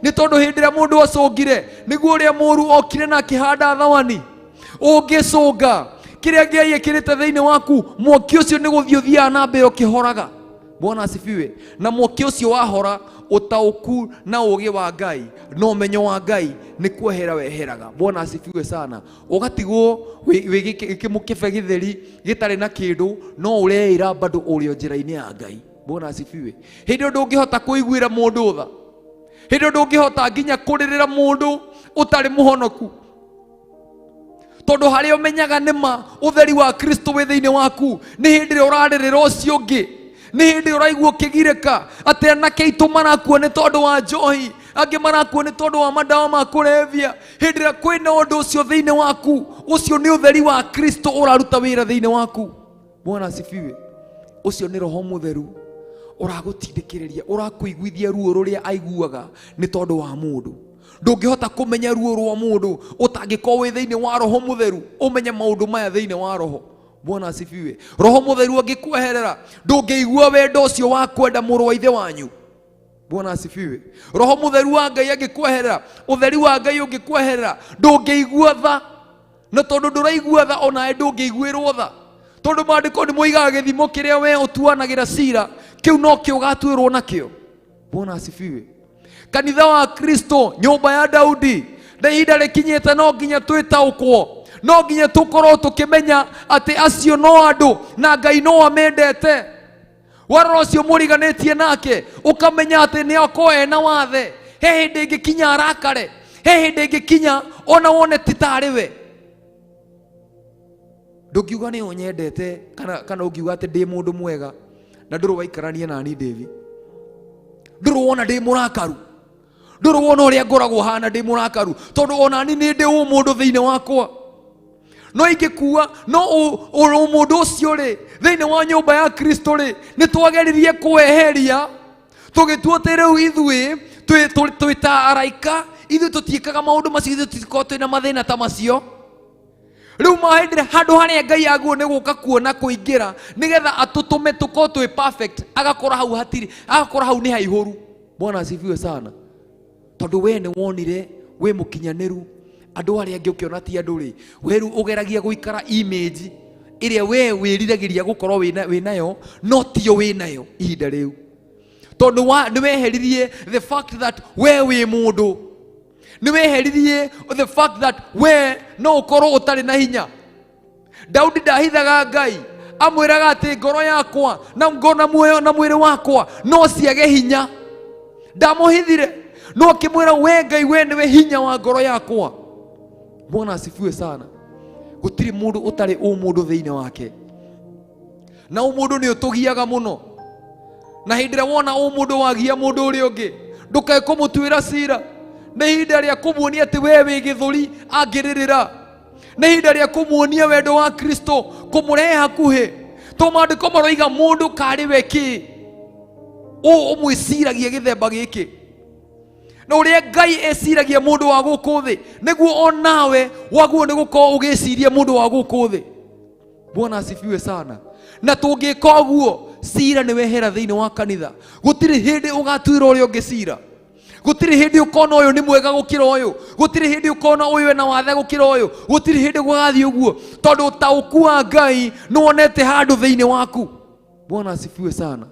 Nĩ tondũ hĩndĩ ĩrĩa mũndũ acũngire nĩguo ũrĩa mũũru okire na akĩhanda thawani. Ũngĩcũnga kĩrĩa Ngai ekĩrĩte thĩinĩ waku, mwaki ũcio nĩ gũthiĩ ũthiaga na mbere ũkĩhoraga. Bwana asifiwe. Na mwaki ucio wahora utauku na ugi wa Ngai no menyo wa Ngai ni kwehera weheraga. Bwana asifiwe sana. Ugatigwo wigikimukebe githeri gitari na kindu no ureira bado urio njira-ini ya Ngai. Bwana asifiwe. Hindi ndungihota kuiguira mundu tha, hindi ndungihota nginya kuririra mundu utari muhonoku, tondu haria umenyaga nima utheri wa Kristo wi thiini waku ni hindi ria uraririra ucio ungi, ni hindi uraigua ukigirika ati anake aitu marakua ni tondu wa njohi, angi marakua ni tondu wa madawa ma kulevya. Hindi ria kwina undu ucio thiini waku, ucio ni utheri wa Kristo uraruta wira thiini waku. Bwana asifiwe. Ucio ni Roho Mutheru uragutindikiriria, urakuiguithia ruo ruria aiguaga ni tondu wa mundu. Ndungihota kumenya ruo rwa mundu utangikorwo wi thiini wa Roho Mutheru umenye maundu maya thiini wa Roho. Bwana asifiwe. Roho Mutheru angikweherera ndungigua wendo ucio wa kwenda muru wa ithe wanyu. Bwana asifiwe. Roho Mutheru wa Ngai angikweherera, utheri wa Ngai ungikweherera ndungigua tha, na tondu nduraigua tha ona ndungiguirwo tha, tondu maandiko ni moigaga githimo kiria we utuanagira cira kiu no kio ugatuirwo nakio. Bwana asifiwe. Kanitha wa Kristo, nyumba ya Daudi, na ihinda rikinyite no nginya twitaukwo, no nginya tukorwo tukimenya ati acio no andu na Ngai no amendete. Warora ucio muriganitie nake ukamenya ati ni akoe na wathe, he hindi ingikinya arakare, he hindi ingikinya ona wone titari we. Ndukiuga ni unyendete kana ukiuga ati ndi mundu mwega na nduru waikarania nani David, nduru wona ndi murakaru, nduru wona uria ngoragwo hana ndi murakaru, tondu ona ni ndi mundu thiini wakwa. No ingikua no mundu ucio ri thiini wa nyumba ya Kristo ri ni twageririe kweheria tugitua ti riu ithui twita araika, ithui tutiikaga maundu macio, ithui tutikorwo twina mathina ta macio. Riu mahindire handu haria Ngai aguo ni guka kuona kuingira nigetha atutume tukorwo twi perfect, agakora hau hatiri, agakora hau ni haihuru. Bwana asifiwe sana. Tondu we ni wonire we mukinyaniru, andu aria angi ukiona ti andu ri, we ru ugeragia guikara image iria we wiriragiria gukorwo winayo no tio winayo ihinda riu, tondu ni weheririe the fact that we wi mundu, ni weheririe the fact that we no ukorwo utari na hinya. Daudi ndahithaga Ngai amwiraga ati ngoro yakwa na ngona muoyo na mwiri wakwa no ciage hinya, ndamuhithire no kimwira we Ngai we niwe hinya wa ngoro yakwa. Bwana asifiwe sana. Gutiri mundu utari mundu thiini wake, na mundu ni utugiaga muno, na hindira wona mundu wagia mundu uri ungi ndukae kumutwira cira. Ni ihinda ria kumuonia ati we wi githuri angiririra, ni ihinda ria kumuonia wendo wa Kristo kumurehe hakuhi. To maandiko maroiga mundu kari we ki umwiciragia githemba giki, na uria Ngai eciragia mundu wa guku thi niguo onawe waguo ni gukorwo ugiciria mundu wa guku thi. Bwana asifiwe sana. Na tungika uguo cira ni wehera thiini wa kanitha, gutiri hindi ugatwira uria ungi cira, gutiri hindi ukona uyu ni mwega gukira uyu, gutiri hindi ukona uyu na wathe gukira uyu, gutiri hindi gugathie uguo, tondu tauku wa Ngai ni wonete handu thiini waku. Bwana asifiwe sana.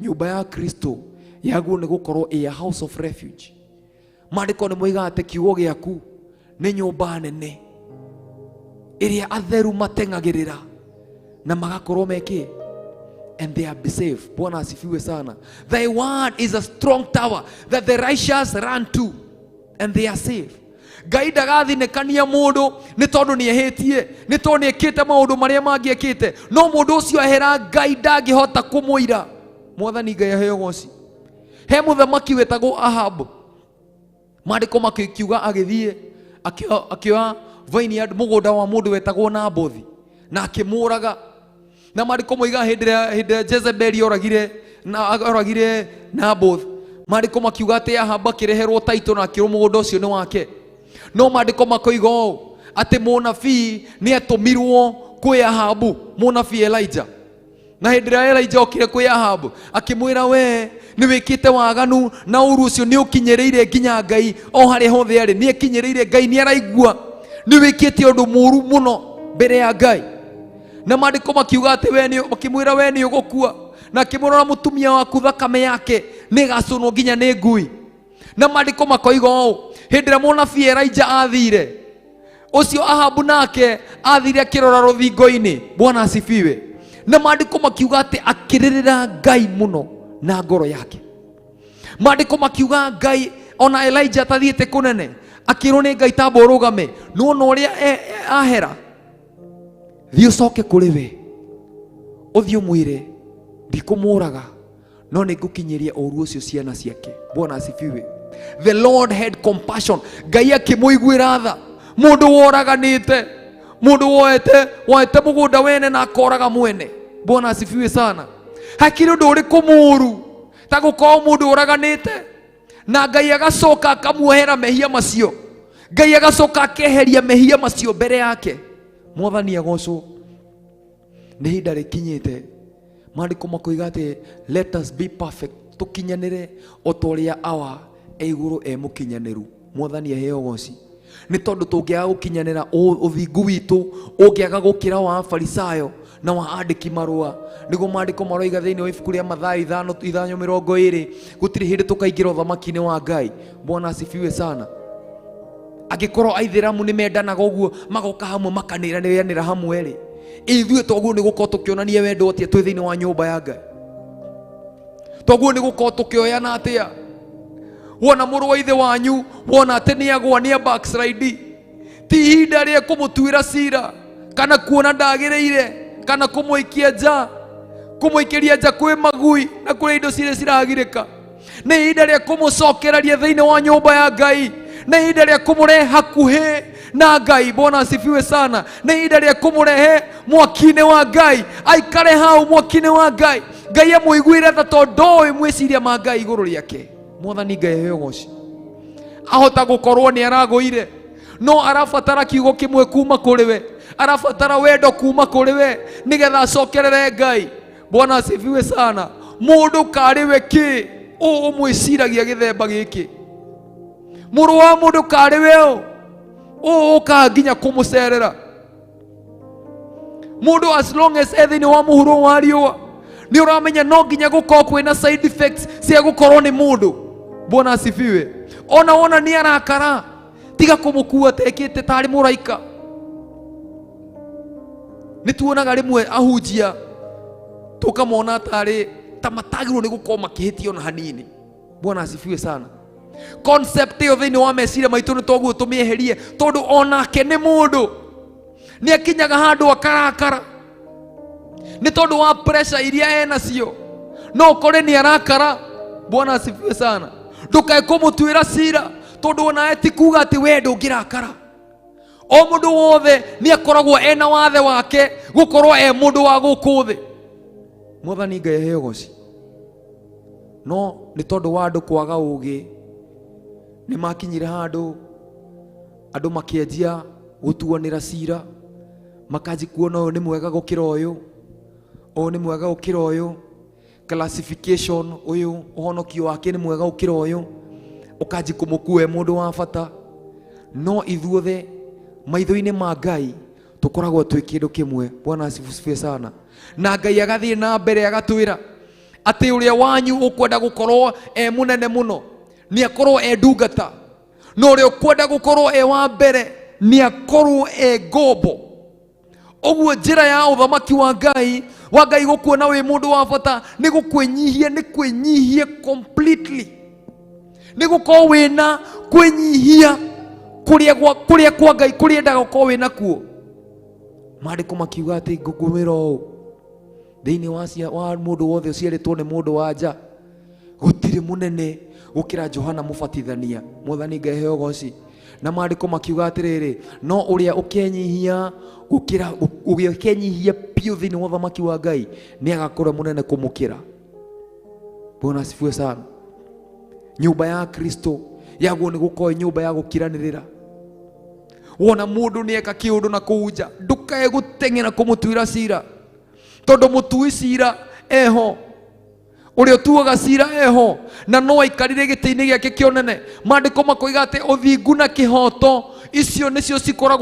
Nyumba ya Kristo yaguo ni gukorwo a house of refuge. Maandiko ni moiga ati kiugo giaku ni nyumba nene iria atheru matengagirira na magakorwo meki and they are safe. Bwana asifiwe sana. Thy word is a strong tower that the righteous run to and they are safe. Ngai ndagathinekania mundu ni tondu ni ehitie, ni tondu ni ekite maundu maria mangi ekite, no mundu ucio ahera Ngai ndangihota kumuira. Mwathani Ngai aheo goci. He muthamaki wetagwo Ahab, maandiko makiuga agithie akioa vineyard mugunda wa mundu wetagwo Nabothi na akimuraga. Na maandiko moiga hindi Jezebeli oragire Naboth, maandiko makiuga ati Ahab akireherwo taito na akirwo mugunda ucio ni wake. No maandiko makoiga ati munabii ni atumirwo kwi Ahabu, munabii Elijah. Na hindi Elijah okire kwi Ahabu akimwira we ni wikite waganu na uru ucio ni ukinyereire nginya Ngai o hari hothe ari, ni ekinyereire Ngai, ni araigua ni wikite undu muru muno mbere ya Ngai. Na maandiko makiuga ati we ni makimwira we ni ugukua, na akĩmũrora mũtumia waku thakame yake nĩ ĩgacũnwo nginya nĩ ngui. Na maandĩko makoiga ũũ, hĩndĩ ĩrĩa mũnabii Elijah athire, ũcio Ahabu nake athire akĩrora rũthingo-inĩ. Bwana asifiwe. Na maandĩko makiuga atĩ akĩrĩrĩra Ngai mũno na ngoro yake. Maandĩko makiuga Ngai, ona Elijah tathiĩte kũnene, akĩrwo nĩ Ngai tamba ũrũgame, nona ũrĩa ahera, thiĩ ũcoke kũrĩ we, ũthiĩ ũmwĩre ndikũmũraga, no nĩ ngũkinyĩria ũru ũcio ciana ciake. Bwana asifiwe. The Lord had compassion. Ngai akĩmũiguĩra tha. Mũndũ woraganĩte, mũndũ woete mũgũnda wene na akoraga mwene. Bwana asifiwe sana. Hakiri ũndũ ũrĩkũ mũũru ta gũkorwo mũndũ ũraganĩte na Ngai agacoka akamuohera mehia macio, Ngai agacoka akeheria mehia macio mbere yake. Mwathani agocwo. Nĩ ihinda rĩkinyĩte, maandĩko makoiga atĩ let us be perfect, tũkinyanĩre o ta ũrĩa awa igũrũ mũkinyanĩru. Mwathani aheo goci. Nĩ tondũ tũngĩaga gũkinyanĩra ũthingu witũ ũngĩaga gũkĩra wa Afarisayo na wa andĩki marũa. Nĩguo maandĩko maroiga thĩinĩ wa ibuku rĩa Mathayo 5:20, gũtirĩ hĩndĩ tũkaingĩra ũthamaki-inĩ wa Ngai. Bwana asifiwe sana. Angĩkorwo Aithĩramu nĩ mendanaga ũguo magoka hamwe makanĩranĩra hamwe rĩ, ithuĩ toguo nĩ gũkorwo tũkĩonania wendo atĩa twĩ thĩinĩ wa nyũmba ya Ngai? Toguo nĩ gũkorwo tũkĩoyana atĩa? Wona mũrũ wa ithe wanyu wona atĩ nĩ agwa nĩ backslide, ti ihinda rĩa kũmũtuĩra cira kana kuona ndagĩrĩire kana kũmũikia nja, kũmũikĩria nja kwĩ magui na kũrĩa indo cirĩ ciragirĩka. Nĩ ihinda rĩa kũmũcokereria thĩinĩ wa nyũmba ya Ngai. Nĩ ihinda rĩa kũmũrehe hakuhĩ na Ngai. Bwana asifiwe sana. Nĩ ihinda rĩa kũmũrehe mwaki-inĩ wa Ngai, aikare hau mwaki-inĩ wa Ngai. Ngai amũiguĩre tha tondũ ndoĩ mwĩciria ma Ngai igũrũ rĩake. Mwathani Ngai aheo goci. Ahota gũkorwo nĩ aragũire, no arabatara kiugo kĩmwe kuma kũrĩ we, arabatara wendo kuma kũrĩ we nĩgetha acokerere Ngai. Bwana asifiwe sana. Mũndũ karĩ we kĩ ũmwĩciragia gĩthemba gĩkĩ? Mũrũ wa mũndũ karĩ we ũka nginya kũmũcerera? Mũndũ as long as thĩinĩ wa mũhuro wa riũa, nĩ ũramenya no nginya gũkorwo kwĩna side effects cia gũkorwo nĩ mũndũ. Bwana asifiwe. Ona wona nĩ arakara, tiga kũmũkua tekĩte tarĩ mũraika. Nĩ tuonaga rĩmwe ahunjia tũkamona tarĩ ta matagĩrwo nĩ gũkorwo makĩhĩtia ona hanini. Bwana asifiwe sana. Concept ĩyo thĩinĩ wa meciria maitũ nĩ toguo tũmĩeherie, tondũ onake nĩ mũndũ, nĩ akinyaga handũ akarakara nĩ tondũ wa pressure iria enacio, no ũkore nĩ arakara. Bwana asifiwe sana. Ndũkae kũmũtuĩra cira tondũ ona ti kuuga atĩ we ndũngĩrakara. O mũndũ wothe nĩ akoragwo ena wathe wake gũkorwo mũndũ wa gũkũ thĩ. Mwathani Ngai aheo goci. No nĩ tondũ wa andũ kwaga ũũgĩ, nĩ makinyire handũ andũ makĩanjia gũtuanĩra cira, makanji kuona ũyũ nĩ mwega gũkĩra ũyũ, ũyũ nĩ mwega gũkĩra ũyũ, classification ũyũ ũhonokio wake nĩ mwega gũkĩra ũyũ, ũkanji kũmũkua mũndũ wa bata. No ithuothe maitho-inĩ ma Ngai tũkoragwo twĩ kĩndũ kĩmwe. Bwana asifiwe sana. Na Ngai agathiĩ na mbere agatwĩra atĩ ũrĩa wanyu ũkwenda gũkorwo mũnene mũno nĩ akorwo ndungata, no ũrĩa ũkwenda gũkorwo wa mbere nĩ akorwo ngombo. Ũguo njĩra ya ũthamaki wa Ngai gũkuona wĩ mũndũ wa bata nĩ kwĩnyihia completely, nĩ gũkorwo wĩna kwĩnyihia kũrĩa kwa Ngai kũrĩa endaga gũkorwo wĩna kuo. Maandĩko makiuga atĩ ngũkwĩra ũũ, thĩinĩ wa mũndũ wothe ũciarĩtwo nĩ mũndũ wa nja gũtirĩ mũnene gũkĩra Johana Mũbatithania. Mwathani Ngai aheo goci. Na maandĩko makiuga atĩrĩrĩ, no ũrĩa ũkenyihia piũ thĩinĩ wa ũthamaki wa Ngai nĩ agakorwo mũnene kũmũkĩra. Bwana asifiwe sana. Nyũmba ya Kristo yagwo nĩ gũkorwo nyũmba ya gũkiranĩrĩra. Wona mũndũ nĩ eka kĩũndũ na kũu nja, ndũkae gũteng'era kũmũtuĩra cira, tondũ mũtui cira eho, ũrĩa ũtuaga cira eho, na no aikarire gĩtĩ-inĩ gĩake kĩa ũnene. Maandĩko makoiga atĩ ũthingu na kĩhoto icio nĩcio cikoragwo